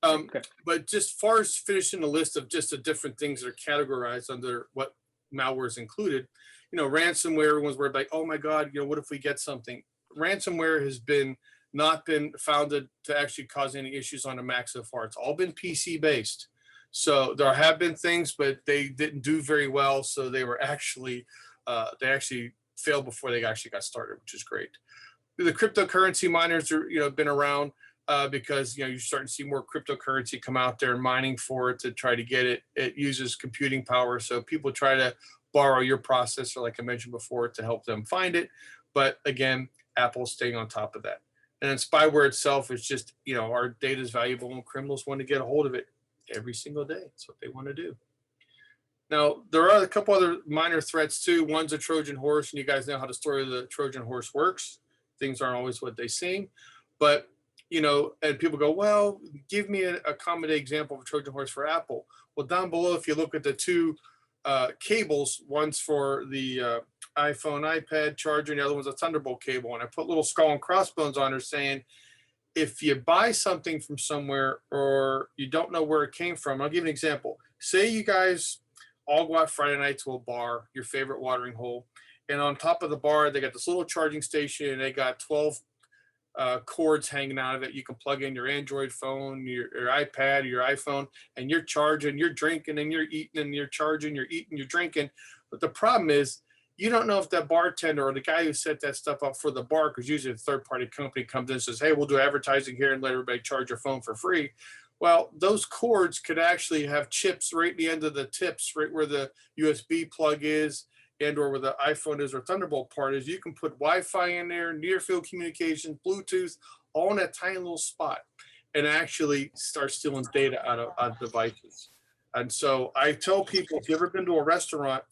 Okay. But just far as finishing the list of just the different things that are categorized under what malware is included, ransomware, everyone's worried like, oh my God, what if we get something? Ransomware has not been founded to actually cause any issues on a Mac so far. It's all been PC based. So there have been things, but they didn't do very well. So they were actually, they actually failed before they actually got started, which is great. The cryptocurrency miners are, been around because, you're starting to see more cryptocurrency come out there and mining for it to try to get it. It uses computing power. So people try to borrow your processor, like I mentioned before, to help them find it. But again, Apple's staying on top of that. And then spyware itself is just, our data is valuable and criminals want to get a hold of it every single day. That's what they want to do. Now, there are a couple other minor threats too. One's a Trojan horse, and you guys know how the story of the Trojan horse works. Things aren't always what they seem. But, and people go, well, give me a common example of a Trojan horse for Apple. Well, down below, if you look at the two cables, one's for the iPhone, iPad charger, and the other one's a Thunderbolt cable. And I put little skull and crossbones on there saying, if you buy something from somewhere or you don't know where it came from, I'll give you an example. Say you guys all go out Friday night to a bar, your favorite watering hole, and on top of the bar, they got this little charging station, and they got 12 cords hanging out of it. You can plug in your Android phone, your iPad, your iPhone, and you're charging, you're drinking, and you're eating, and you're charging, you're eating, you're drinking. But the problem is, you don't know if that bartender or the guy who set that stuff up for the bar, because usually a third-party company comes in and says, hey, we'll do advertising here and let everybody charge your phone for free. Well, those cords could actually have chips right at the end of the tips, right where the USB plug is, and or where the iPhone is or Thunderbolt part is. You can put Wi-Fi in there, near field communication, Bluetooth, all in that tiny little spot, and actually start stealing data out of devices. And so I tell people, if you've ever been to a restaurant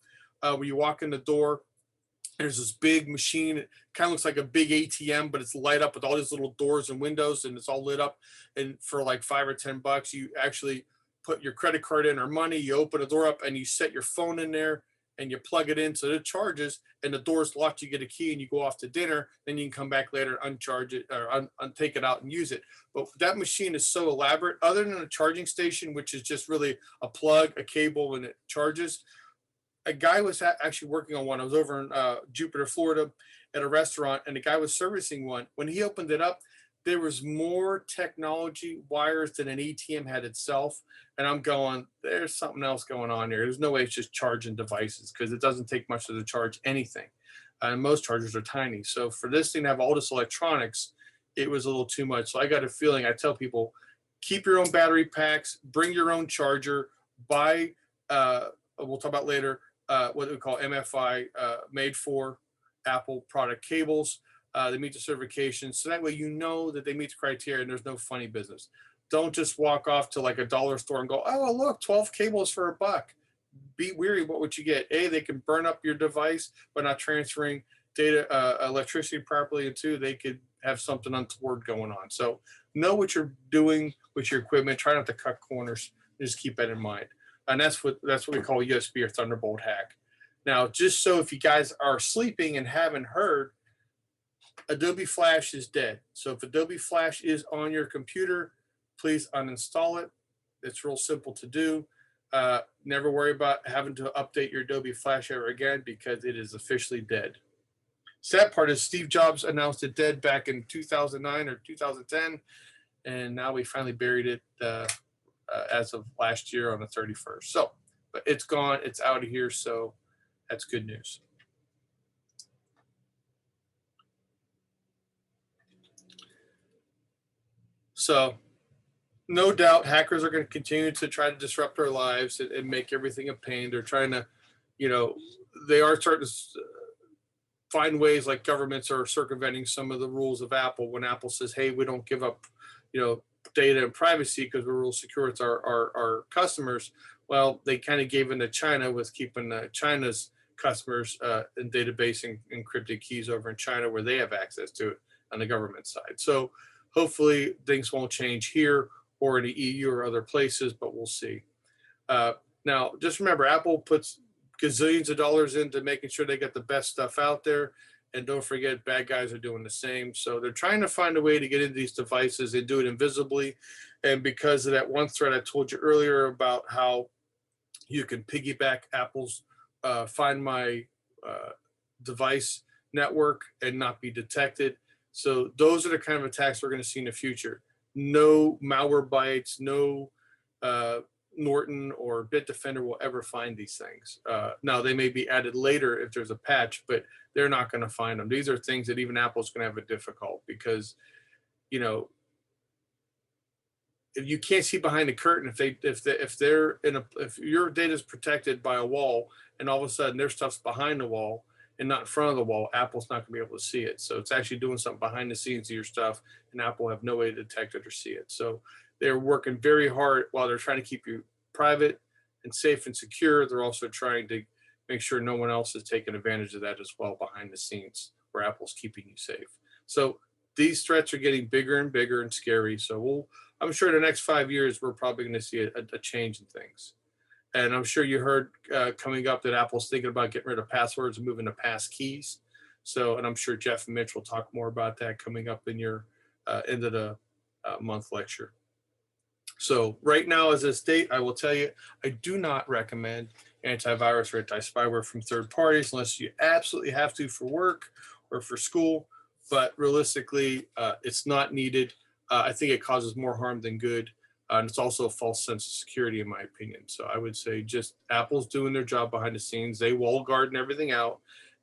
where you walk in the door, there's this big machine. It kind of looks like a big ATM, but it's light up with all these little doors and windows, and it's all lit up. And for like $5 or $10, you actually put your credit card in or money. You open the door up and you set your phone in there and you plug it in so it charges, and the door's locked. You get a key and you go off to dinner. Then you can come back later, uncharge it or take it out and use it. But that machine is so elaborate. Other than a charging station, which is just really a plug, a cable, and it charges. A guy was actually working on one. I was over in Jupiter, Florida at a restaurant, and the guy was servicing one. When he opened it up, there was more technology wires than an ATM had itself. And I'm going, there's something else going on here. There's no way it's just charging devices, because it doesn't take much to charge anything. And most chargers are tiny. So for this thing to have all this electronics, it was a little too much. So I got a feeling, I tell people, keep your own battery packs, bring your own charger, buy, we'll talk about later, what we call MFI, made for Apple product cables. They meet the certification. So that way you know that they meet the criteria and there's no funny business. Don't just walk off to like a dollar store and go, oh, look, 12 cables for $1. Be weary what would you get. A, they can burn up your device by not transferring data, electricity properly. And two, they could have something untoward going on. So know what you're doing with your equipment. Try not to cut corners. Just keep that in mind. And that's what we call a USB or Thunderbolt hack. Now, just so if you guys are sleeping and haven't heard, Adobe Flash is dead. So if Adobe Flash is on your computer, please uninstall it. It's real simple to do. Never worry about having to update your Adobe Flash ever again, because it is officially dead. sad part is Steve Jobs announced it dead back in 2009 or 2010, and now we finally buried it as of last year on the 31st. So, but it's gone, it's out of here, so that's good news. So, no doubt hackers are going to continue to try to disrupt our lives and make everything a pain. They're trying to, you know, they are starting to find ways, like governments are circumventing some of the rules of Apple when Apple says, hey, we don't give up, you know, data and privacy because we're real secure with our customers. Well, they kind of gave in to China with keeping China's customers in database and encrypted keys over in China where they have access to it on the government side. So hopefully things won't change here or in the EU or other places, but we'll see. Now, just remember, Apple puts gazillions of dollars into making sure they get the best stuff out there. And don't forget, bad guys are doing the same. So they're trying to find a way to get into these devices and do it invisibly. And because of that one thread I told you earlier about how you can piggyback Apple's Find My device network and not be detected. So those are the kind of attacks we're going to see in the future. No malware bytes, no Norton or Bitdefender will ever find these things. Now, they may be added later if there's a patch, but they're not going to find them. These are things that even Apple's going to have it difficult because, you know, if you can't see behind the curtain, if your data is protected by a wall and all of a sudden their stuff's behind the wall and not in front of the wall, Apple's not going to be able to see it. So it's actually doing something behind the scenes of your stuff, and Apple have no way to detect it or see it. So they're working very hard while they're trying to keep you private and safe and secure. They're also trying to make sure no one else is taking advantage of that as well behind the scenes where Apple's keeping you safe. So these threats are getting bigger and bigger and scary. So I'm sure in the next 5 years, we're probably going to see a change in things. And I'm sure you heard coming up that Apple's thinking about getting rid of passwords and moving to pass keys. So, and I'm sure Jeff and Mitch will talk more about that coming up in your end of the month lecture. So right now, as a state, I will tell you, I do not recommend antivirus or anti-spyware from third parties unless you absolutely have to for work or for school. But realistically, it's not needed. I think it causes more harm than good. And it's also a false sense of security, in my opinion. So I would say just Apple's doing their job behind the scenes. They wall guard and everything out,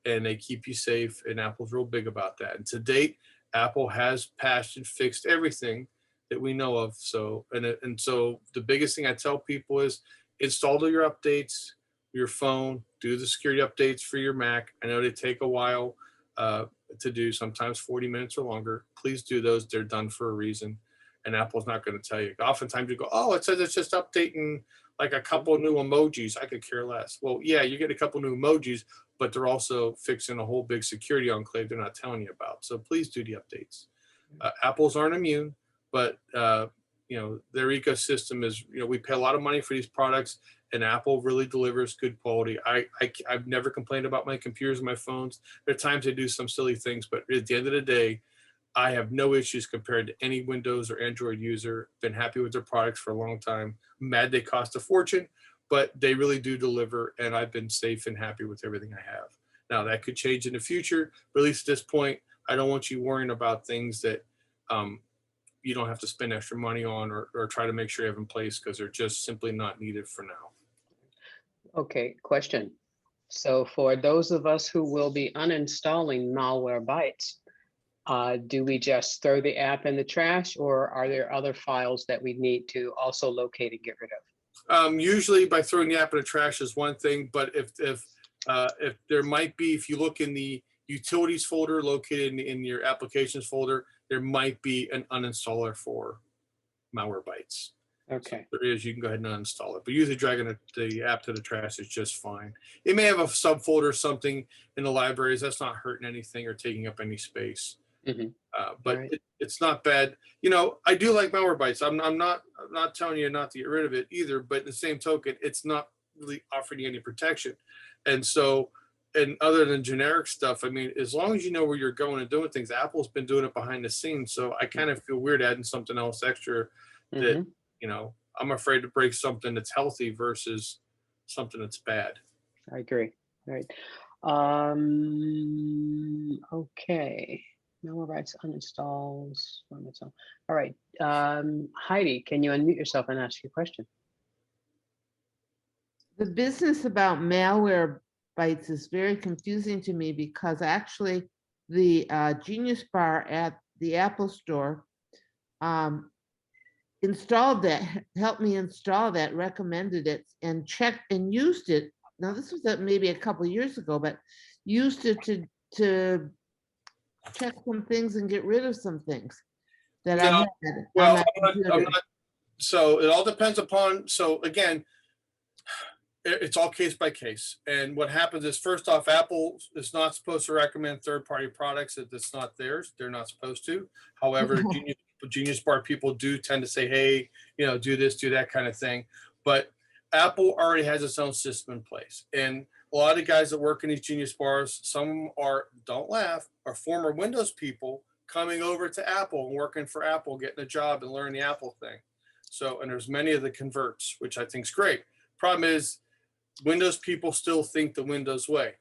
and they keep you safe. And Apple's real big about that. And to date, Apple has patched and fixed everything that we know of. So, and so the biggest thing I tell people is install your updates, your phone, do the security updates for your Mac. I know they take a while to do, sometimes 40 minutes or longer. Please do those. They're done for a reason. And Apple's not going to tell you. Oftentimes you go, oh, it says it's just updating like a couple of new emojis. I could care less. Well, yeah, you get a couple new emojis, but they're also fixing a whole big security enclave they're not telling you about. So please do the updates. Apples aren't immune, but you know, their ecosystem is, you know, we pay a lot of money for these products, and Apple really delivers good quality. I've never complained about my computers and my phones. There are times they do some silly things, but at the end of the day, I have no issues compared to any Windows or Android user. Been happy with their products for a long time. I'm mad they cost a fortune, but they really do deliver, and I've been safe and happy with everything I have. Now, that could change in the future, but at least at this point, I don't want you worrying about things that you don't have to spend extra money on or try to make sure you have in place because they're just simply not needed for now. Okay, question. So for those of us who will be uninstalling Malwarebytes, do we just throw the app in the trash, or are there other files that we need to also locate and get rid of? Usually by throwing the app in the trash is one thing, but if there might be, if you look in the utilities folder located in your applications folder, there might be an uninstaller for Malwarebytes. Okay. So there is, you can go ahead and uninstall it, but usually dragging the app to the trash is just fine. It may have a subfolder or something in the libraries. That's not hurting anything or taking up any space. Mm-hmm. But Right. It's not bad. You know, I do like Malwarebytes. I'm not telling you not to get rid of it either, but in the same token, it's not really offering you any protection. And so, and other than generic stuff, I mean, as long as you know where you're going and doing things, Apple's been doing it behind the scenes. So I kind of feel weird adding something else extra that, Mm-hmm. you know, I'm afraid to break something that's healthy versus something that's bad. I agree. Right. Okay. No rights uninstalls. All right. Heidi, can you unmute yourself and ask your question? The business about malware bytes is very confusing to me because actually the Genius Bar at the Apple Store installed that, helped me install that, recommended it, and checked and used it. Now this was maybe a couple of years ago, but used it to check some things and get rid of some things that I No, had. well, on my I'm computer. not, so it all depends upon, so again, it's all case by case. And what happens is, first off, Apple is not supposed to recommend third-party products if it's not theirs. They're not supposed to. However, Genius Bar people do tend to say, hey, do this, do that kind of thing. But Apple already has its own system in place. And a lot of the guys that work in these Genius Bars, some are, don't laugh, are former Windows people coming over to Apple and working for Apple, getting a job and learning the Apple thing. So, and there's many of the converts, which I think is great. Problem is, Windows people still think the Windows way.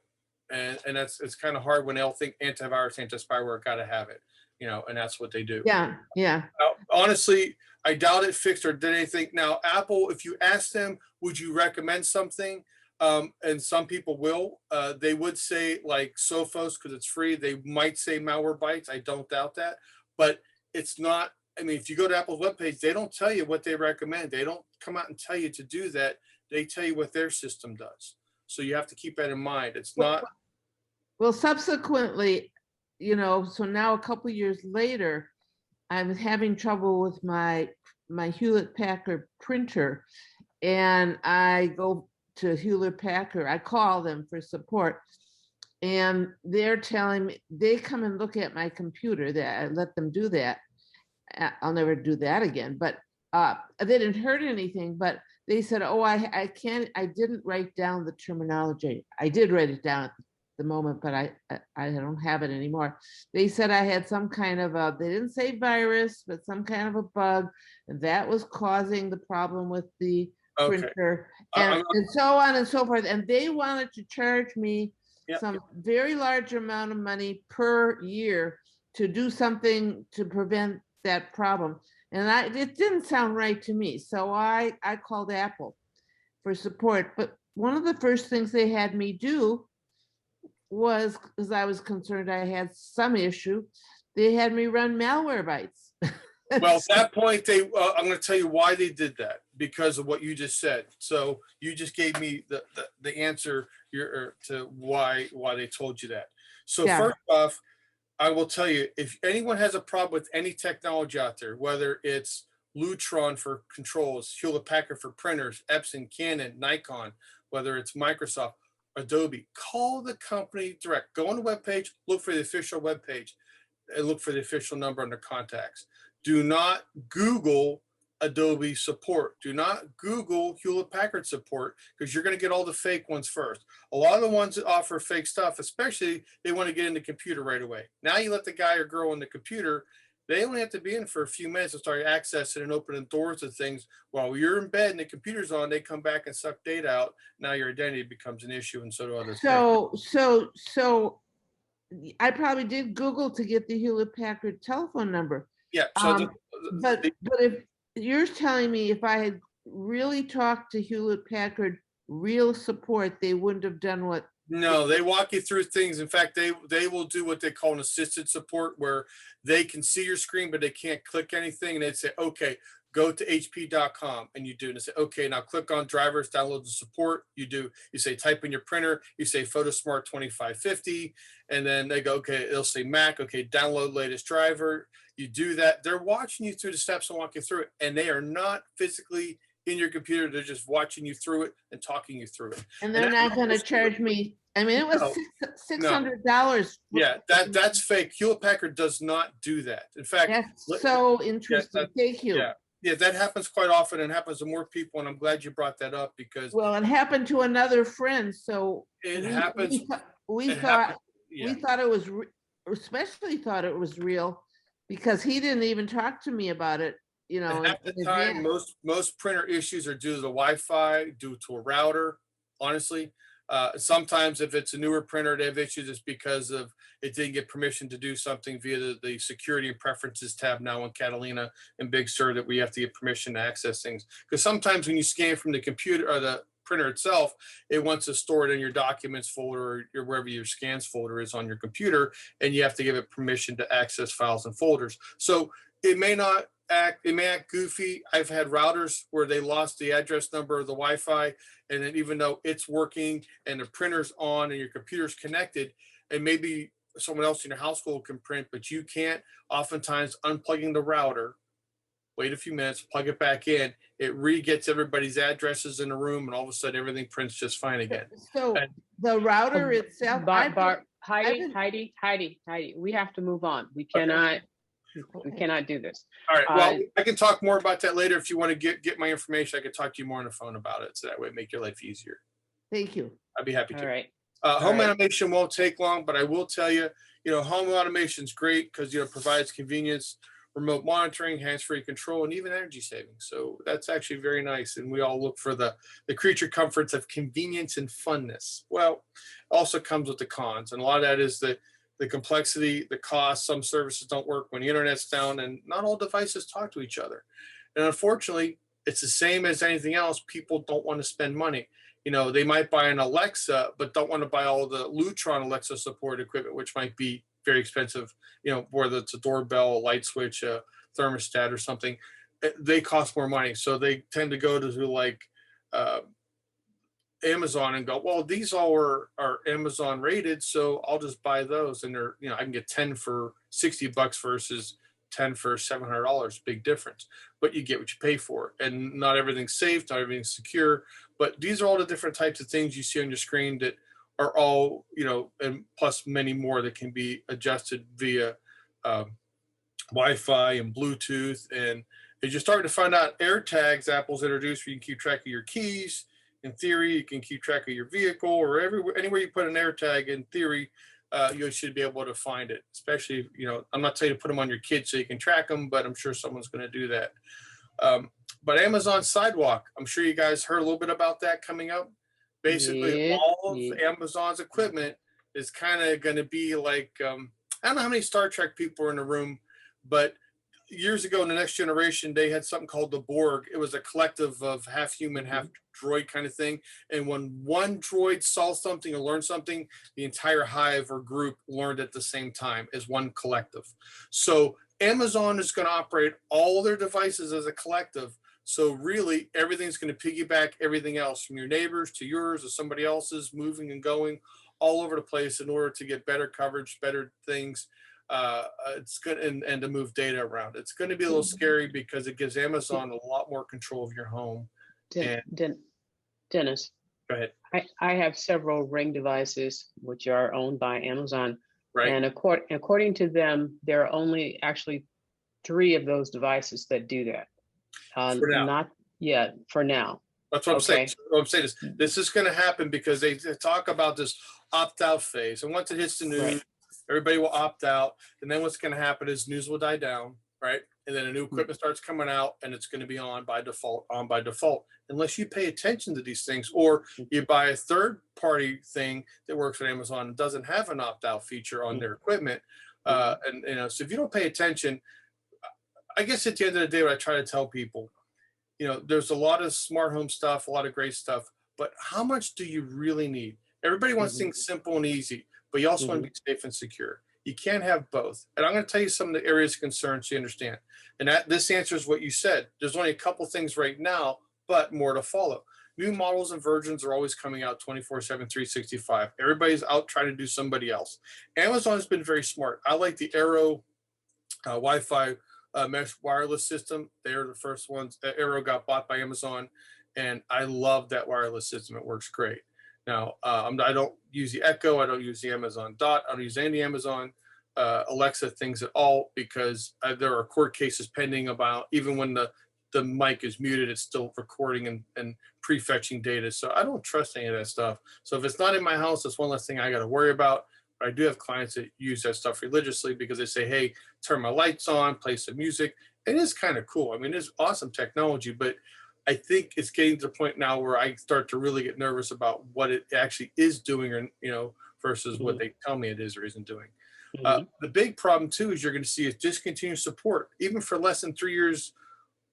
And it's kind of hard when they'll think antivirus, anti-spyware, got to have it, and that's what they do. Yeah. Now, honestly, I doubt it fixed or did anything. Now, Apple, if you ask them, would you recommend something? And some people will, they would say like Sophos, because it's free. They might say Malwarebytes. I don't doubt that, but it's not. I mean, if you go to Apple's webpage, they don't tell you what they recommend. They don't come out and tell you to do that. They tell you what their system does. So you have to keep that in mind. It's not. Well, subsequently, so now a couple years later, I'm having trouble with my Hewlett Packard printer, and I go to Hewlett Packard. I call them for support, and they're telling me, they come and look at my computer. That I let them do that. I'll never do that again. But they didn't hurt anything. But they said, oh, I didn't write down the terminology. I did write it down at the moment, but I don't have it anymore. They said I had some kind of they didn't say virus, but some kind of a bug, and that was causing the problem with the printer, and so on and so forth. And they wanted to charge me some very large amount of money per year to do something to prevent that problem. And it didn't sound right to me. So I called Apple for support. But one of the first things they had me do was, because I was concerned I had some issue, they had me run Malwarebytes. Well, at that point, I'm going to tell you why they did that, because of what you just said. So you just gave me the answer to why they told you that. So first off, I will tell you, if anyone has a problem with any technology out there, whether it's Lutron for controls, Hewlett Packard for printers, Epson, Canon, Nikon, whether it's Microsoft, Adobe, call the company direct. Go on the webpage, look for the official webpage, and look for the official number under contacts. Do not Google Adobe support. Do not Google Hewlett Packard support, because you're going to get all the fake ones first. A lot of the ones that offer fake stuff, especially, they want to get in the computer right away. Now you let the guy or girl in the computer, they only have to be in for a few minutes to start accessing and opening doors to things. While you're in bed and the computer's on, they come back and suck data out. Now your identity becomes an issue, and so do others. So I probably did Google to get the Hewlett Packard telephone number. Yeah. So but if you're telling me, if I had really talked to Hewlett Packard real support, they wouldn't have done what? No, they walk you through things. In fact, they will do what they call an assisted support, where they can see your screen, but they can't click anything. And they'd say, okay, go to hp.com, and you do. And they say, okay, now click on drivers, download the support. You do. You say, type in your printer. You say PhotoSmart 2550. And then they go, okay, it'll say Mac. Okay, download latest driver. You do that. They're watching you through the steps and walk you through it. And they are not physically in your computer. They're just watching you through it and talking you through it. And they're not going to charge me. I mean, it was $600. Yeah, that's fake. Hewlett Packard does not do that. In fact, that's so interesting. Thank you. Yeah, that happens quite often, and happens to more people. And I'm glad you brought that up, because it happened to another friend. So it happens. We thought it was, especially thought it was real, because he didn't even talk to me about it. At the time, most printer issues are due to the Wi-Fi, due to a router. Honestly, Sometimes if it's a newer printer, they have issues. It's because of it didn't get permission to do something via the security and preferences tab now in Catalina and Big Sur, that we have to get permission to access things. Because sometimes when you scan from the computer or the printer itself, it wants to store it in your documents folder or wherever your scans folder is on your computer, and you have to give it permission to access files and folders. So it may act goofy. I've had routers where they lost the address number of the Wi-Fi, and then even though it's working and the printer's on and your computer's connected, and maybe someone else in your household can print, but you can't, oftentimes unplugging the router, wait a few minutes, plug it back in, it re-gets everybody's addresses in the room, and all of a sudden everything prints just fine again. So And- the router itself. I've been- Heidi, we have to move on. We cannot do this. All right, well, I can talk more about that later. If you want to get my information, I can talk to you more on the phone about it, so that way make your life easier. Thank you. I'd be happy to. All right. Home right. automation won't take long, but I will tell you, home automation is great because, it provides convenience, remote monitoring, hands-free control, and even energy savings. So that's actually very nice. And we all look for the creature comforts of convenience and funness. Well, also comes with the cons. And a lot of that is the complexity, the cost. Some services don't work when the internet's down, and not all devices talk to each other. And unfortunately, it's the same as anything else. People don't want to spend money. They might buy an Alexa, but don't want to buy all the Lutron Alexa support equipment, which might be very expensive, whether it's a doorbell, a light switch, a thermostat or something. They cost more money. So they tend to go to like Amazon and go, well, these all are Amazon rated, so I'll just buy those. And they're, I can get 10 for $60 versus 10 for $700, big difference, but you get what you pay for. And not everything's safe, not everything's secure, but these are all the different types of things you see on your screen that are all, and plus many more that can be adjusted via Wi-Fi and Bluetooth. And as you're starting to find out, AirTags Apple's introduced, where you can keep track of your keys. In theory, you can keep track of your vehicle, or anywhere you put an AirTag. In theory, you should be able to find it. Especially, I'm not telling you to put them on your kids so you can track them, but I'm sure someone's going to do that. But Amazon Sidewalk, I'm sure you guys heard a little bit about that coming up. Basically, all of Amazon's equipment is kind of going to be like, I don't know how many Star Trek people are in the room, but years ago in the Next Generation, they had something called the Borg. It was a collective of half human, half droid kind of thing. And when one droid saw something or learned something, the entire hive or group learned at the same time as one collective. So Amazon is going to operate all their devices as a collective. So really, everything's going to piggyback everything else, from your neighbors to yours or somebody else's, moving and going all over the place in order to get better coverage, better things. It's good, and to move data around. It's going to be a little scary because it gives Amazon a lot more control of your home. Dennis, Go ahead. I have several Ring devices which are owned by Amazon. Right. And according to them, there are only actually 3 of those devices that do that. For now. Not yet, for now. That's what I'm saying. So what I'm saying is this is going to happen because they talk about this opt-out phase. And once it hits the news, everybody will opt out. And then what's going to happen is news will die down, right? And then a new equipment starts coming out, and it's going to be on by default, unless you pay attention to these things, or you buy a third-party thing that works with Amazon and doesn't have an opt-out feature on their equipment. So if you don't pay attention, I guess at the end of the day, what I try to tell people, there's a lot of smart home stuff, a lot of great stuff, but how much do you really need? Everybody wants things simple and easy, but you also want to be safe and secure. You can't have both. And I'm going to tell you some of the areas of concern so you understand. And this answers what you said. There's only a couple things right now, but more to follow. New models and versions are always coming out 24/7, 365. Everybody's out trying to do somebody else. Amazon's been very smart. I like the Arrow Wi-Fi mesh wireless system. They're the first ones. Arrow got bought by Amazon, and I love that wireless system. It works great. Now, I don't use the Echo. I don't use the Amazon Dot. I don't use any of the Amazon Alexa things at all, because there are court cases pending about even when the mic is muted, it's still recording and prefetching data. So I don't trust any of that stuff. So if it's not in my house, that's one less thing I got to worry about. But I do have clients that use that stuff religiously because they say, hey, turn my lights on, play some music. It is kind of cool. I mean, it's awesome technology, but I think it's getting to the point now where I start to really get nervous about what it actually is doing, or versus what they tell me it is or isn't doing. The big problem too is you're going to see is discontinued support, even for less than 3 years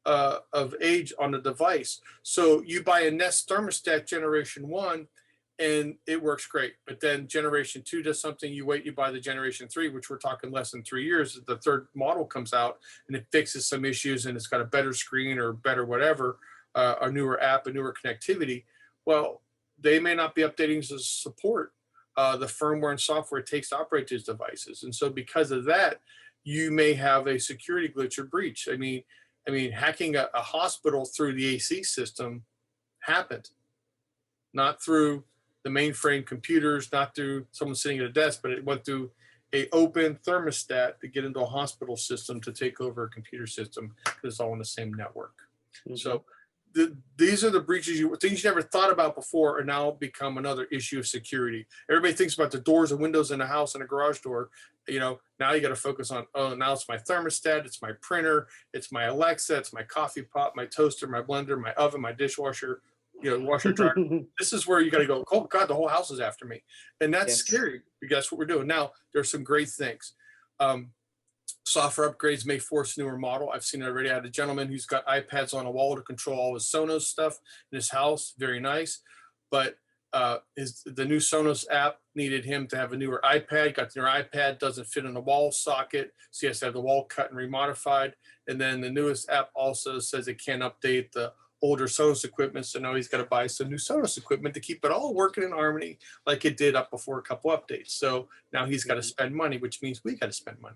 of age on the device. So you buy a Nest thermostat generation 1 and it works great, but then generation 2 does something, you wait, you buy the generation 3, which we're talking less than 3 years, the third model comes out and it fixes some issues and it's got a better screen or better whatever, a newer app, a newer connectivity. Well, they may not be updating the support, the firmware and software it takes to operate these devices. And so because of that, you may have a security glitch or breach. I mean, hacking a hospital through the AC system happened, not through the mainframe computers, not through someone sitting at a desk, but it went through a open thermostat to get into a hospital system to take over a computer system because it's all on the same network. So these are the breaches, things you never thought about before are now become another issue of security. Everybody thinks about the doors and windows in a house and a garage door. Now you got to focus on, now it's my thermostat, it's my printer, it's my Alexa, it's my coffee pot, my toaster, my blender, my oven, my dishwasher, washer dryer. This is where you got to go, oh God, the whole house is after me. And that's scary because that's what we're doing. Now, there's some great things. Software upgrades may force a newer model. I've seen it already. I had a gentleman who's got iPads on a wall to control all his Sonos stuff in his house. Very nice. But the new Sonos app needed him to have a newer iPad. Got the newer iPad, doesn't fit in the wall socket, so he has to have the wall cut and remodified. And then the newest app also says it can't update the older Sonos equipment, so now he's got to buy some new Sonos equipment to keep it all working in harmony like it did up before a couple updates. So now he's got to spend money, which means we got to spend money.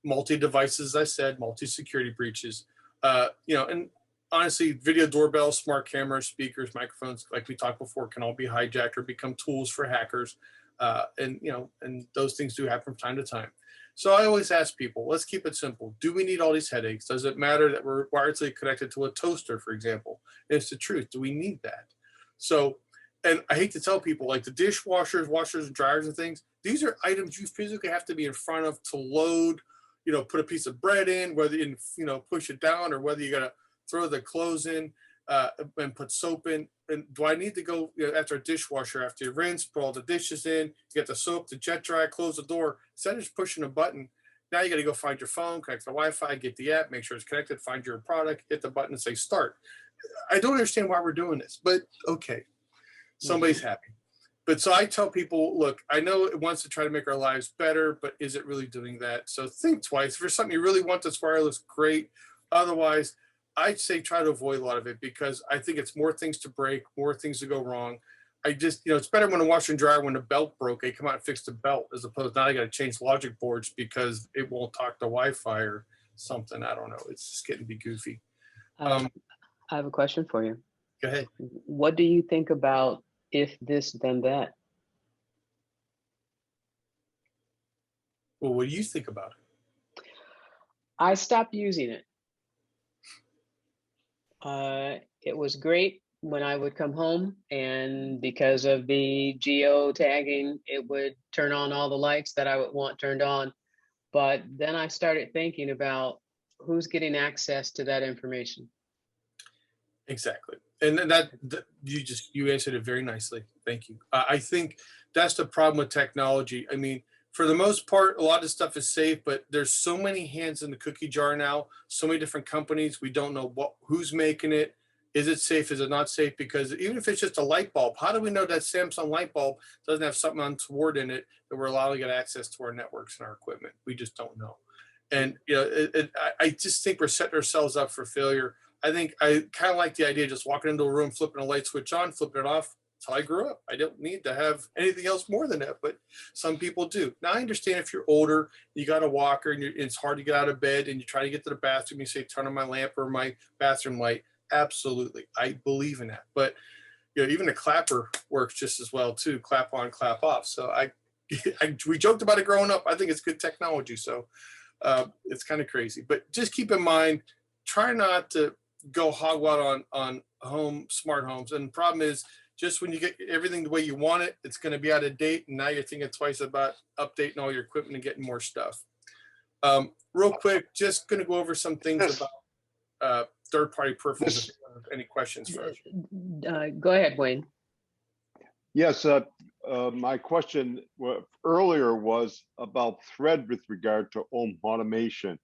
Multi-devices, as I said, multi-security breaches, and honestly, video doorbells, smart cameras, speakers, microphones, like we talked before, can all be hijacked or become tools for hackers. And those things do happen from time to time. So I always ask people, let's keep it simple. Do we need all these headaches? Does it matter that we're wirelessly connected to a toaster, for example? And it's the truth. Do we need that? So, and I hate to tell people, like the dishwashers, washers and dryers and things, these are items you physically have to be in front of to load, put a piece of bread in, whether you, push it down or whether you got to throw the clothes in and put soap in. And do I need to go after a dishwasher, after you rinse, put all the dishes in, get the soap, the jet dry, close the door, instead of just pushing a button, now you got to go find your phone, connect to the Wi-Fi, get the app, make sure it's connected, find your product, hit the button and say start. I don't understand why we're doing this, but okay, somebody's happy. But so I tell people, look, I know it wants to try to make our lives better, but is it really doing that? So think twice. If there's something you really want that's wireless, great. Otherwise, I'd say try to avoid a lot of it because I think it's more things to break, more things to go wrong. I just, it's better when a washer and dryer, when the belt broke, they come out and fix the belt as opposed to now I got to change logic boards because it won't talk to Wi-Fi or something. I don't know. It's just getting to be goofy. I have a question for you. Go ahead. What do you think about if this, then that? Well, what do you think about it? I stopped using it. It was great when I would come home, and because of the geo tagging, it would turn on all the lights that I would want turned on. But then I started thinking about who's getting access to that information. Exactly. And that you answered it very nicely. Thank you. I think that's the problem with technology. I mean, for the most part, a lot of this stuff is safe, but there's so many hands in the cookie jar now, so many different companies. We don't know who's making it. Is it safe? Is it not safe? Because even if it's just a light bulb, how do we know that Samsung light bulb doesn't have something untoward in it that we're allowing to get access to our networks and our equipment? We just don't know. And, I just think we're setting ourselves up for failure. I think I kind of like the idea of just walking into a room, flipping a light switch on, flipping it off. That's how I grew up. I don't need to have anything else more than that, but some people do. Now, I understand if you're older, you got a walker and it's hard to get out of bed and you try to get to the bathroom, you say, turn on my lamp or my bathroom light. Absolutely. I believe in that. But, even a clapper works just as well too. Clap on, clap off. So we joked about it growing up. I think it's good technology. So it's kind of crazy, but just keep in mind, try not to go hog wild on smart homes. And the problem is, just when you get everything the way you want it, it's going to be out of date. And now you're thinking twice about updating all your equipment and getting more stuff. Real quick, just going to go over some things about third-party peripherals. Any questions first? Go ahead, Wayne. Yes, my question earlier was about Thread with regard to home automation.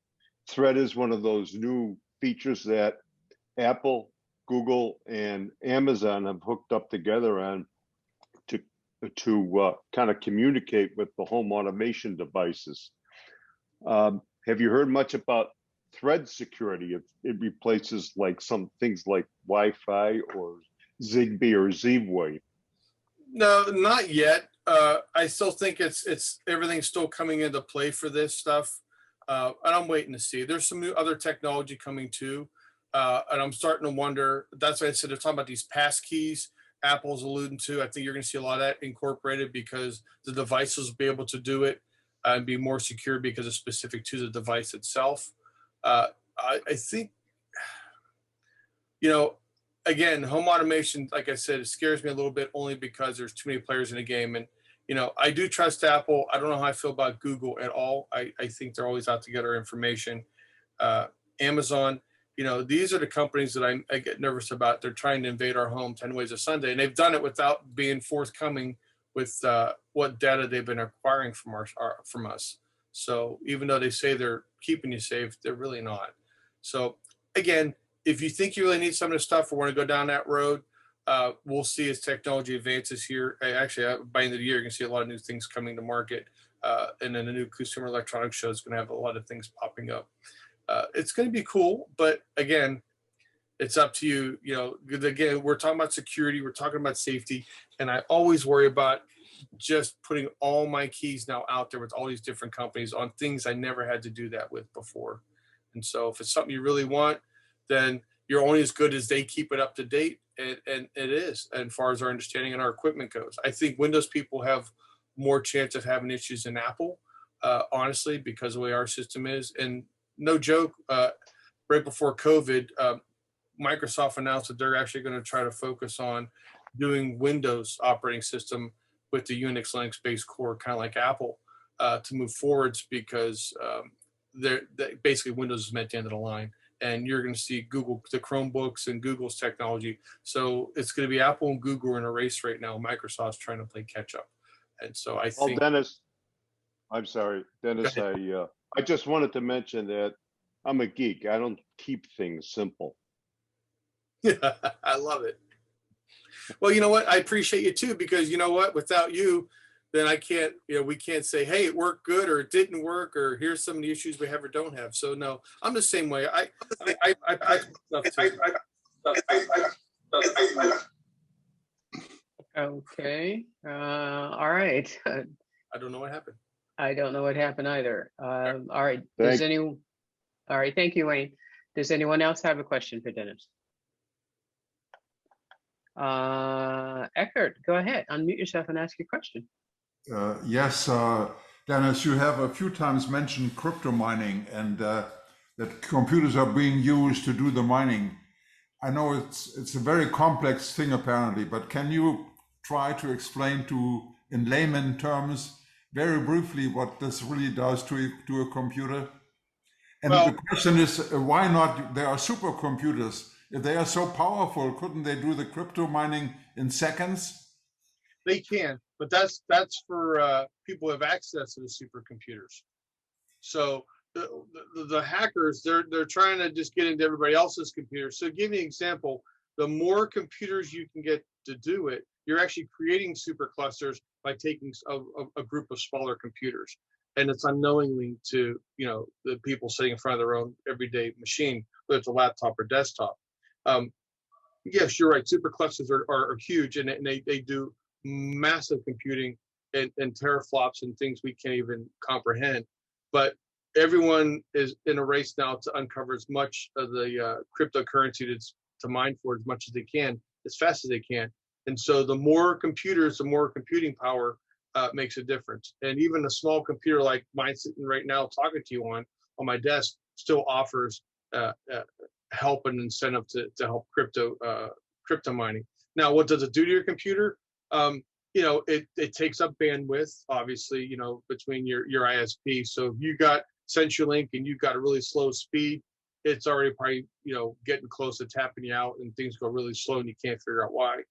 Thread is one of those new features that Apple, Google, and Amazon have hooked up together on to kind of communicate with the home automation devices. Have you heard much about Thread security? It replaces like some things like Wi-Fi or Zigbee or Z-Wave. No, not yet. I still think it's everything's still coming into play for this stuff. And I'm waiting to see. There's some new other technology coming too. And I'm starting to wonder, that's why I said they're talking about these pass keys Apple's alluding to. I think you're going to see a lot of that incorporated because the devices will be able to do it and be more secure because it's specific to the device itself. I think, again, home automation, like I said, it scares me a little bit only because there's too many players in the game. And, I do trust Apple. I don't know how I feel about Google at all. I think they're always out to get our information. Amazon, these are the companies that I get nervous about. They're trying to invade our home 10 ways a Sunday, and they've done it without being forthcoming with what data they've been acquiring from us. So even though they say they're keeping you safe, they're really not. So again, if you think you really need some of this stuff or want to go down that road, we'll see as technology advances here. Actually, by the end of the year, you're going to see a lot of new things coming to market. And then the new Consumer Electronics Show is going to have a lot of things popping up. It's going to be cool, but again, it's up to you. Again, we're talking about security, we're talking about safety, and I always worry about just putting all my keys now out there with all these different companies on things I never had to do that with before. And so if it's something you really want, then you're only as good as they keep it up to date, and it is, as far as our understanding and our equipment goes. I think Windows people have more chance of having issues than Apple, honestly, because of the way our system is. And no joke, right before COVID, Microsoft announced that they're actually going to try to focus on doing Windows operating system with the Unix Linux-based core, kind of like Apple, to move forwards because basically Windows is meant to end of the line. And you're going to see Google, the Chromebooks and Google's technology. So it's going to be Apple and Google in a race right now. Microsoft's trying to play catch up. And so I think. Well, Dennis, I'm sorry, Dennis, I just wanted to mention that I'm a geek. I don't keep things simple. Yeah, I love it. Well, you know what? I appreciate you too, because you know what? Without you, then I can't, we can't say, hey, it worked good or it didn't work or here's some of the issues we have or don't have. So no, I'm the same way. I Okay. All right. I don't know what happened. I don't know what happened either. All right. All right. Thank you, Wayne. Does anyone else have a question for Dennis? Eckert, go ahead. Unmute yourself and ask your question. Yes, Dennis, you have a few times mentioned crypto mining and that computers are being used to do the mining. I know it's a very complex thing apparently, but can you try to explain in layman terms very briefly what this really does to a computer? And the question is, why not? There are supercomputers. If they are so powerful, couldn't they do the crypto mining in seconds? They can, but that's for people who have access to the supercomputers. So the hackers, they're trying to just get into everybody else's computers. So give me an example. The more computers you can get to do it, you're actually creating superclusters by taking a group of smaller computers. And it's unknowingly to the people sitting in front of their own everyday machine, whether it's a laptop or desktop. Yes, you're right. Superclusters are huge, and they do massive computing and teraflops and things we can't even comprehend. But everyone is in a race now to uncover as much of the cryptocurrency to mine for as much as they can, as fast as they can. And so the more computers, the more computing power makes a difference. And even a small computer like mine sitting right now talking to you on my desk still offers help and incentive to help crypto mining. Now, what does it do to your computer? It takes up bandwidth, obviously, between your ISP. So if you got CenturyLink and you've got a really slow speed it's already probably, getting close to tapping you out and things go really slow and you can't figure out why.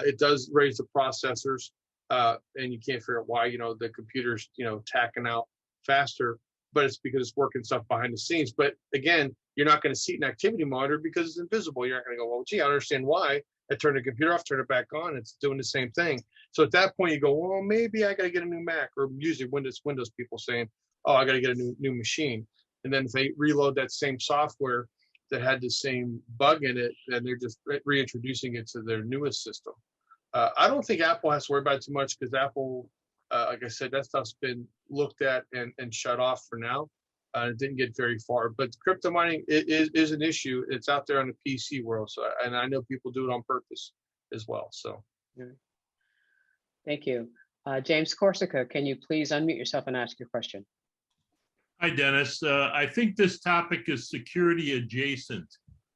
It does raise the processors and you can't figure out why, the computer's, tacking out faster, but it's because it's working stuff behind the scenes. But again, you're not going to see an activity monitor because it's invisible. You're not going to go, well, gee, I understand why. I turned the computer off, turn it back on. It's doing the same thing. So at that point, you go, well, maybe I got to get a new Mac, or usually Windows people saying, oh, I got to get a new machine. And then if they reload that same software that had the same bug in it, then they're just reintroducing it to their newest system. I don't think Apple has to worry about it too much because Apple, like I said, that stuff's been looked at and shut off for now. It didn't get very far, but crypto mining is an issue. It's out there on the PC world, so and I know people do it on purpose as well. So, Thank you, James Corsica. Can you please unmute yourself and ask your question? Hi, Dennis. I think this topic is security adjacent.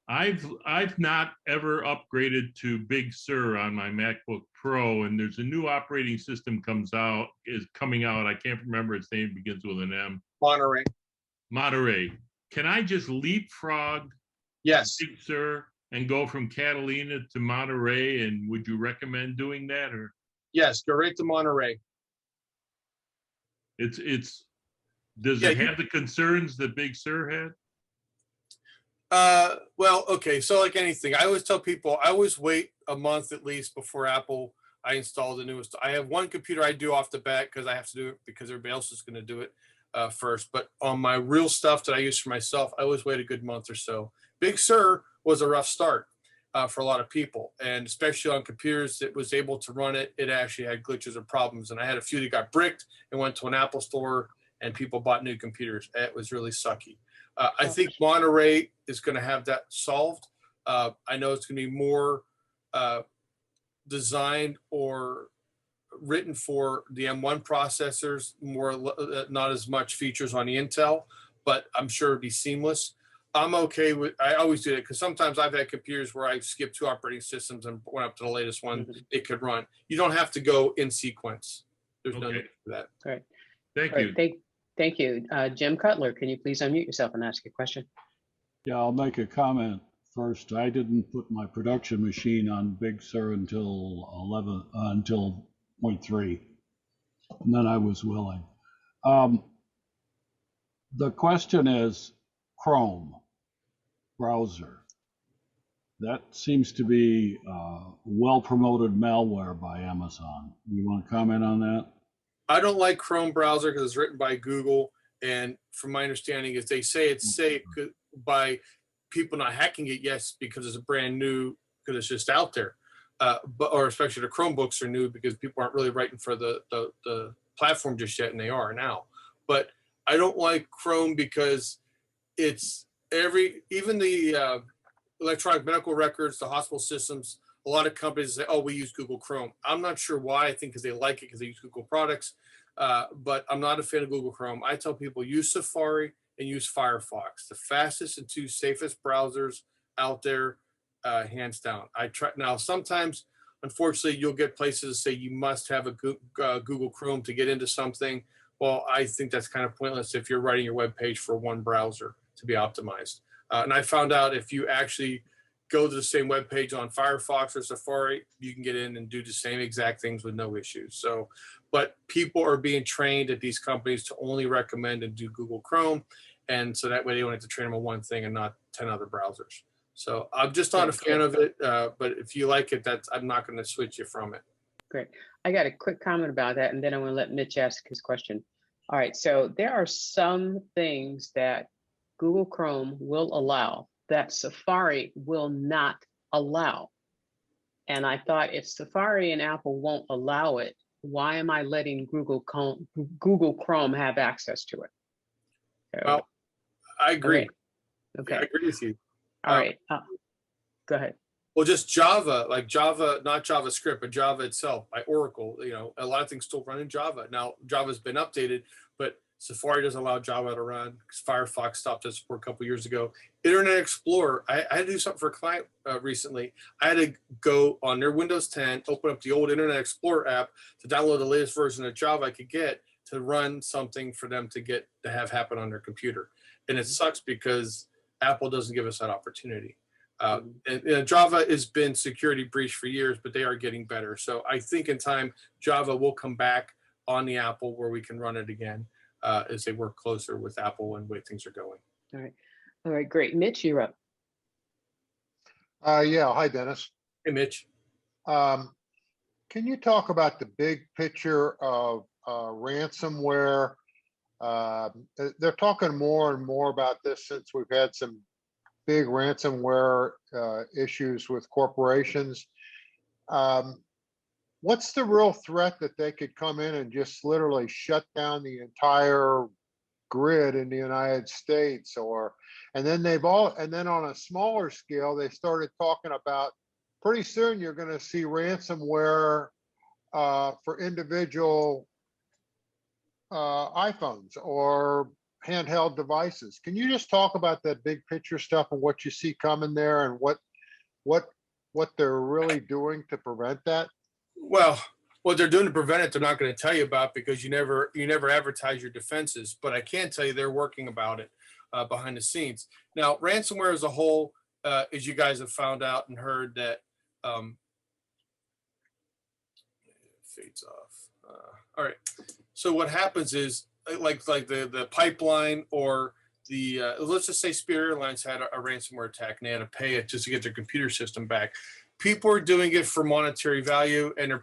I've not ever upgraded to Big Sur on my MacBook Pro, and there's a new operating system coming out. I can't remember its name. Begins with an M. Monterey. Can I just leapfrog yes, Big Sur and go from Catalina to Monterey? And would you recommend doing that? Or yes, go right to Monterey. Does it have the concerns that Big Sur had? Well, okay. So like anything, I always tell people, I always wait a month at least before I install the newest. I have one computer I do off the bat because I have to do it because everybody else is going to do it first. But on my real stuff that I use for myself, I always wait a good month or so. Big Sur was a rough start for a lot of people, and especially on computers that was able to run it. It actually had glitches or problems, and I had a few that got bricked and went to an Apple store, and people bought new computers. It was really sucky. I think Monterey is going to have that solved. I know it's going to be more designed or written for the M1 processors, not as much features on the Intel, but I'm sure it'd be seamless. I'm okay with, I always do it because sometimes I've had computers where I skipped 2 operating systems and went up to the latest one it could run. You don't have to go in sequence. There's no need for that. All right. Thank you. Thank you. Jim Cutler, can you please unmute yourself and ask a question? Yeah, I'll make a comment first. I didn't put my production machine on Big Sur until 0.3, and then I was willing. The question is Chrome browser. That seems to be well-promoted malware by Amazon. You want to comment on that? I don't like Chrome browser because it's written by Google, and from my understanding is they say it's safe by people not hacking it. Yes, because it's a brand new, because it's just out there. Or especially the Chromebooks are new because people aren't really writing for the platform just yet, and they are now. But I don't like Chrome because it's even the electronic medical records, the hospital systems, a lot of companies say, oh, we use Google Chrome. I'm not sure why. I think because they like it because they use Google products. But I'm not a fan of Google Chrome. I tell people use Safari and use Firefox, the fastest and 2 safest browsers out there, hands down. I try now. Sometimes, unfortunately, you'll get places that say you must have a Google Chrome to get into something. Well, I think that's kind of pointless if you're writing your web page for one browser to be optimized. And I found out if you actually go to the same web page on Firefox or Safari, you can get in and do the same exact things with no issues. So, but people are being trained at these companies to only recommend and do Google Chrome. And so that way they don't have to train them on one thing and not 10 other browsers. So I'm just not a fan of it. But if you like it, I'm not going to switch you from it. Great. I got a quick comment about that, and then I'm going to let Mitch ask his question. All right. So there are some things that Google Chrome will allow that Safari will not allow. And I thought, if Safari and Apple won't allow it, why am I letting Google Chrome have access to it? So, well, I agree. Okay. I agree with you. All right. Go ahead. Well, just Java, like Java, not JavaScript, but Java itself by Oracle, a lot of things still run in Java. Now, Java's been updated, but Safari doesn't allow Java to run because Firefox stopped that support a couple of years ago. Internet Explorer, I had to do something for a client recently. I had to go on their Windows 10, open up the old Internet Explorer app to download the latest version of Java I could get to run something for them to have happen on their computer. And it sucks because Apple doesn't give us that opportunity. And Java has been security breached for years, but they are getting better. So I think in time, Java will come back on the Apple where we can run it again as they work closer with Apple and the way things are going. All right, great. Mitch, you're up. Yeah, hi, Dennis. Hey, Mitch. Can you talk about the big picture of ransomware? They're talking more and more about this since we've had some big ransomware issues with corporations. What's the real threat that they could come in and just literally shut down the entire grid in the United States? And then on a smaller scale, they started talking about pretty soon you're going to see ransomware for individual iPhones or handheld devices. Can you just talk about that big picture stuff and what you see coming there and what they're really doing to prevent that? Well, what they're doing to prevent it, they're not going to tell you about because you never advertise your defenses. But I can tell you they're working about it behind the scenes. Now, ransomware as a whole, as you guys have found out and heard, that fades off. All right. So what happens is like the pipeline or the let's just say Spirit Airlines had a ransomware attack and they had to pay it just to get their computer system back. People are doing it for monetary value and are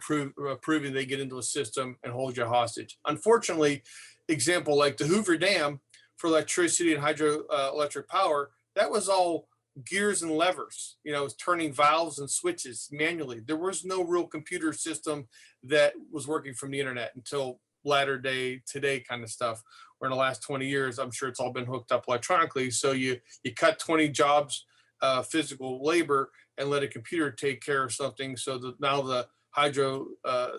proving they get into a system and hold you hostage. Unfortunately, example like the Hoover Dam for electricity and hydroelectric power, that was all gears and levers, turning valves and switches manually. There was no real computer system that was working from the internet until latter day today kind of stuff, where in the last 20 years, I'm sure it's all been hooked up electronically. So you cut 20 jobs, physical labor, and let a computer take care of something. So that now the hydro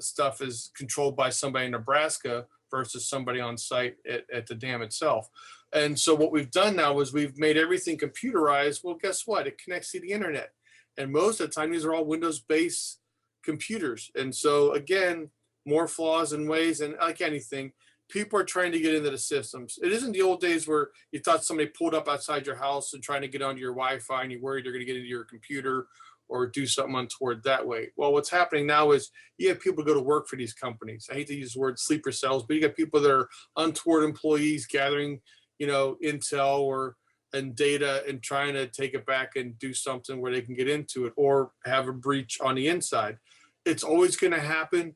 stuff is controlled by somebody in Nebraska versus somebody on site at the dam itself. And so what we've done now is we've made everything computerized. Well, guess what? It connects to the internet. And most of the time, these are all Windows-based computers. And so again, more flaws and ways, and like anything, people are trying to get into the systems. It isn't the old days where you thought somebody pulled up outside your house and trying to get onto your Wi-Fi and you're worried they're going to get into your computer or do something untoward that way. Well, what's happening now is you have people go to work for these companies. I hate to use the word sleeper cells, but you got people that are untoward employees gathering, intel and data and trying to take it back and do something where they can get into it or have a breach on the inside. It's always going to happen.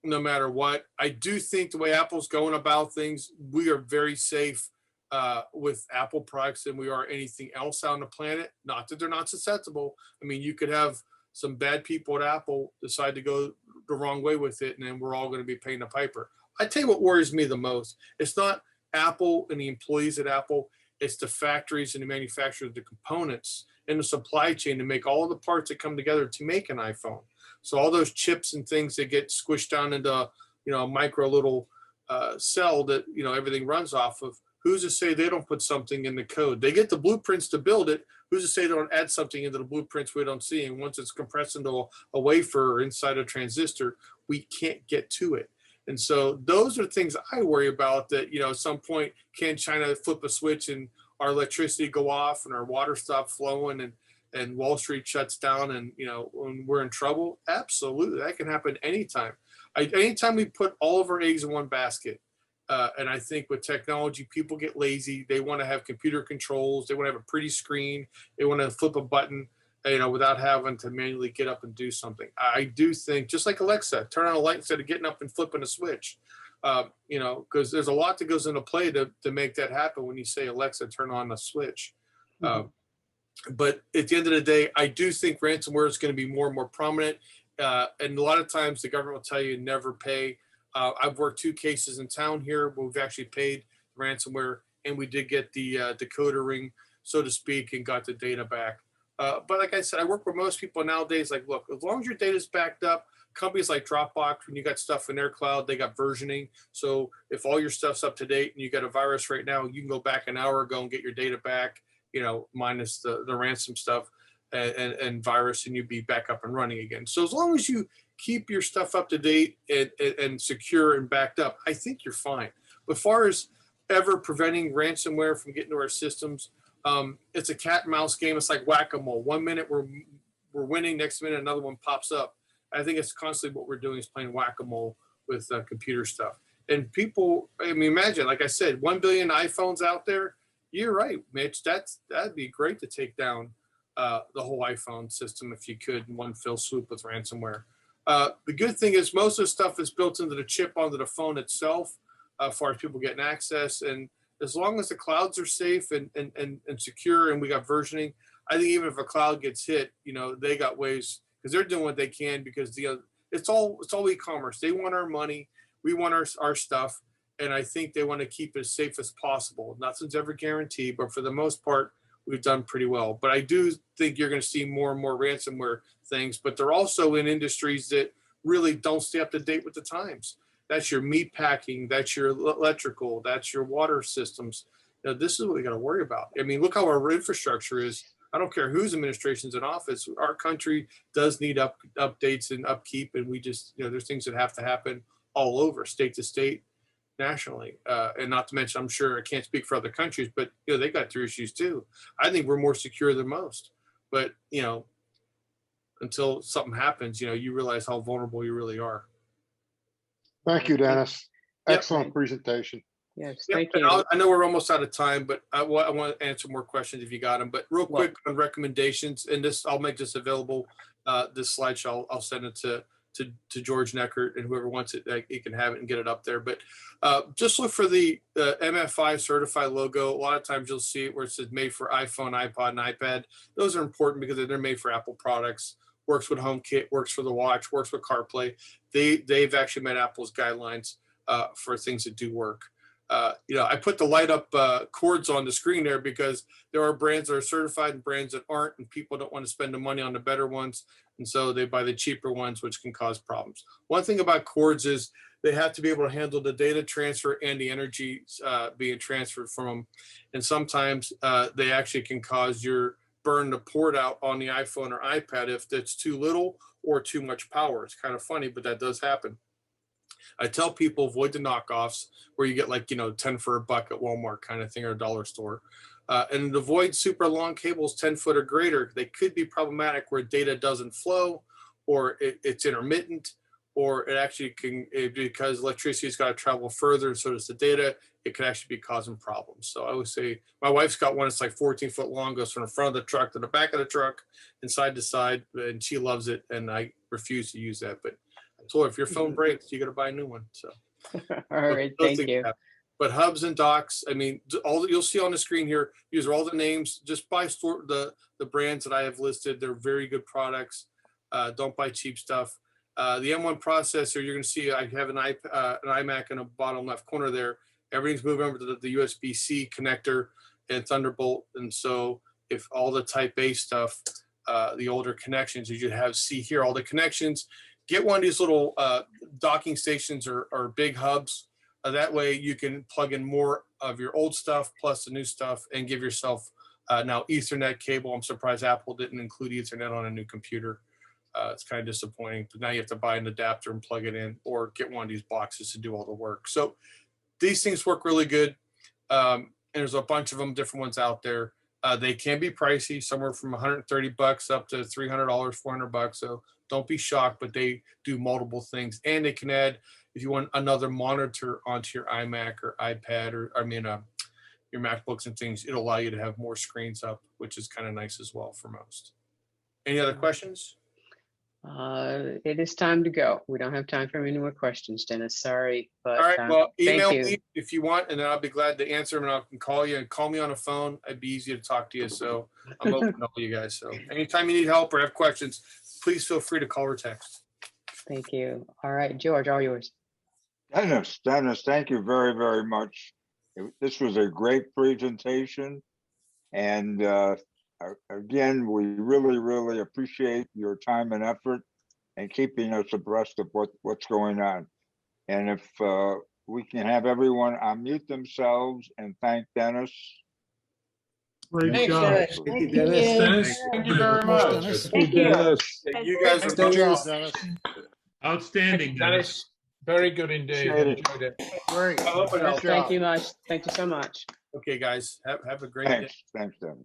No matter what. I do think the way Apple's going about things, we are very safe with Apple products than we are anything else on the planet. Not that they're not susceptible. I mean, you could have some bad people at Apple decide to go the wrong way with it, and then we're all going to be paying the piper. I tell you what worries me the most. It's not Apple and the employees at Apple. It's the factories and the manufacturers of the components and the supply chain to make all the parts that come together to make an iPhone. So all those chips and things that get squished down into, a micro little cell that, everything runs off of, who's to say they don't put something in the code? They get the blueprints to build it. Who's to say they don't add something into the blueprints we don't see? And once it's compressed into a wafer or inside a transistor, we can't get to it. And so those are things I worry about that, at some point, can China flip a switch and our electricity go off and our water stop flowing and Wall Street shuts down and, when we're in trouble? Absolutely. That can happen anytime. Anytime we put all of our eggs in one basket, and I think with technology, people get lazy. They want to have computer controls. They want to have a pretty screen. They want to flip a button, without having to manually get up and do something. I do think, just like Alexa, turn on a light instead of getting up and flipping a switch, because there's a lot that goes into play to make that happen when you say, Alexa, turn on the switch. But at the end of the day, I do think ransomware is going to be more and more prominent. And a lot of times the government will tell you never pay. I've worked 2 cases in town here where we've actually paid ransomware, and we did get the decoder ring, so to speak, and got the data back. But like I said, I work with most people nowadays. Like, look, as long as your data is backed up, companies like Dropbox, when you got stuff in their cloud, they got versioning. So if all your stuff's up to date and you got a virus right now, you can go back an hour ago and get your data back, minus the ransom stuff and virus, and you'd be back up and running again. So as long as you keep your stuff up to date and secure and backed up, I think you're fine. But as far as ever preventing ransomware from getting to our systems, It's a cat and mouse game. It's like whack-a-mole. 1 minute we're winning, next minute another one pops up. I think it's constantly what we're doing is playing whack-a-mole with computer stuff. And people, I mean, imagine, like I said, 1 billion iPhones out there. You're right, Mitch. That'd be great to take down the whole iPhone system if you could in one fell swoop with ransomware. The good thing is most of the stuff is built into the chip onto the phone itself, as far as people getting access. And as long as the clouds are safe and secure, and we got versioning, I think even if a cloud gets hit, you know, they got ways, because they're doing what they can, because it's all e-commerce. They want our money, we want our stuff, and I think they want to keep it as safe as possible. Nothing's ever guaranteed, but for the most part, we've done pretty well. But I do think you're going to see more and more ransomware things, but they're also in industries that really don't stay up to date with the times. That's your meat packing, that's your electrical, that's your water systems. You know, this is what we got to worry about. I mean, look how our infrastructure is. I don't care whose administration's in office. Our country does need updates and upkeep, and we just, you know, there's things that have to happen all over, state to state, nationally. And not to mention, I'm sure I can't speak for other countries, but you know, they got their issues too. I think we're more secure than most. But you know, until something happens, you know, you realize how vulnerable you really are. Thank you, Dennis. Yep. Excellent presentation. Yes, Yep, thank and you. I know we're almost out of time, but I want to answer more questions if you got them. But real quick on recommendations, and this I'll make this available. This slideshow I'll send it to George Neckert, and whoever wants it, he can have it and get it up there. But just look for the MFI certified logo. A lot of times you'll see it where it says made for iPhone, iPod, and iPad. Those are important because they're made for Apple products. Works with HomeKit, works for the watch, works with CarPlay. They've actually met Apple's guidelines for things that do work. You know, I put the light up cords on the screen there because there are brands that are certified and brands that aren't, and people don't want to spend the money on the better ones. And so they buy the cheaper ones, which can cause problems. One thing about cords is they have to be able to handle the data transfer and the energy being transferred from them. And sometimes they actually can cause your burn the port out on the iPhone or iPad if that's too little or too much power. It's kind of funny, but that does happen. I tell people avoid the knockoffs where you get like, you know, 10 for a buck at Walmart kind of thing or a dollar store. And avoid super long cables, 10 foot or greater. They could be problematic where data doesn't flow or it's intermittent, or it actually can, because electricity's got to travel further and so does the data, it can actually be causing problems. So I would say my wife's got one that's like 14 foot long, goes from the front of the truck to the back of the truck and side to side, and she loves it. And I refuse to use that. But I told her, if your phone breaks, you got to buy a new one. So, All right, thank you. But hubs and docks, I mean, all that you'll see on the screen here, these are all the names. Just buy the brands that I have listed. They're very good products. Don't buy cheap stuff. The M1 processor, you're going to see I have an iMac in the bottom left corner there. Everything's moving over to the USB-C connector and Thunderbolt. And so if all the Type A stuff, the older connections, you should see here all the connections. Get one of these little docking stations or big hubs. That way you can plug in more of your old stuff plus the new stuff and give yourself now Ethernet cable. I'm surprised Apple didn't include Ethernet on a new computer. It's kind of disappointing, but now you have to buy an adapter and plug it in or get one of these boxes to do all the work. So these things work really good. And there's a bunch of them, different ones out there. They can be pricey, somewhere from $130 up to $300, $400. So don't be shocked, but they do multiple things. And they can add, if you want another monitor onto your iMac or iPad, or your MacBooks and things, it'll allow you to have more screens up, which is kind of nice as well for most. Any other questions? It is time to go. We don't have time for any more questions, Dennis. Sorry, but all right. Well, email thank you. me if you want, and then I'll be glad to answer them. And I can call you and call me on the phone. It'd be easy to talk to you. So I'm open to all you guys. So anytime you need help or have questions, please feel free to call or text. Thank you. All right, George, all yours. Dennis, thank you very, very much. This was a great presentation. And again, we really, really appreciate your time and effort and keeping us abreast of what's going on. And if we can have everyone unmute themselves and thank Dennis. Great job. Thank you, Dennis. Thank you very much. Thank you. You guys are Good job, the Dennis. Outstanding, Dennis. Dennis, very good indeed. Appreciate it. Enjoyed it. Great. I'll open it up. Good Thank job. you much. Thank you so much. Okay, guys, have a great day. Thanks, Dennis.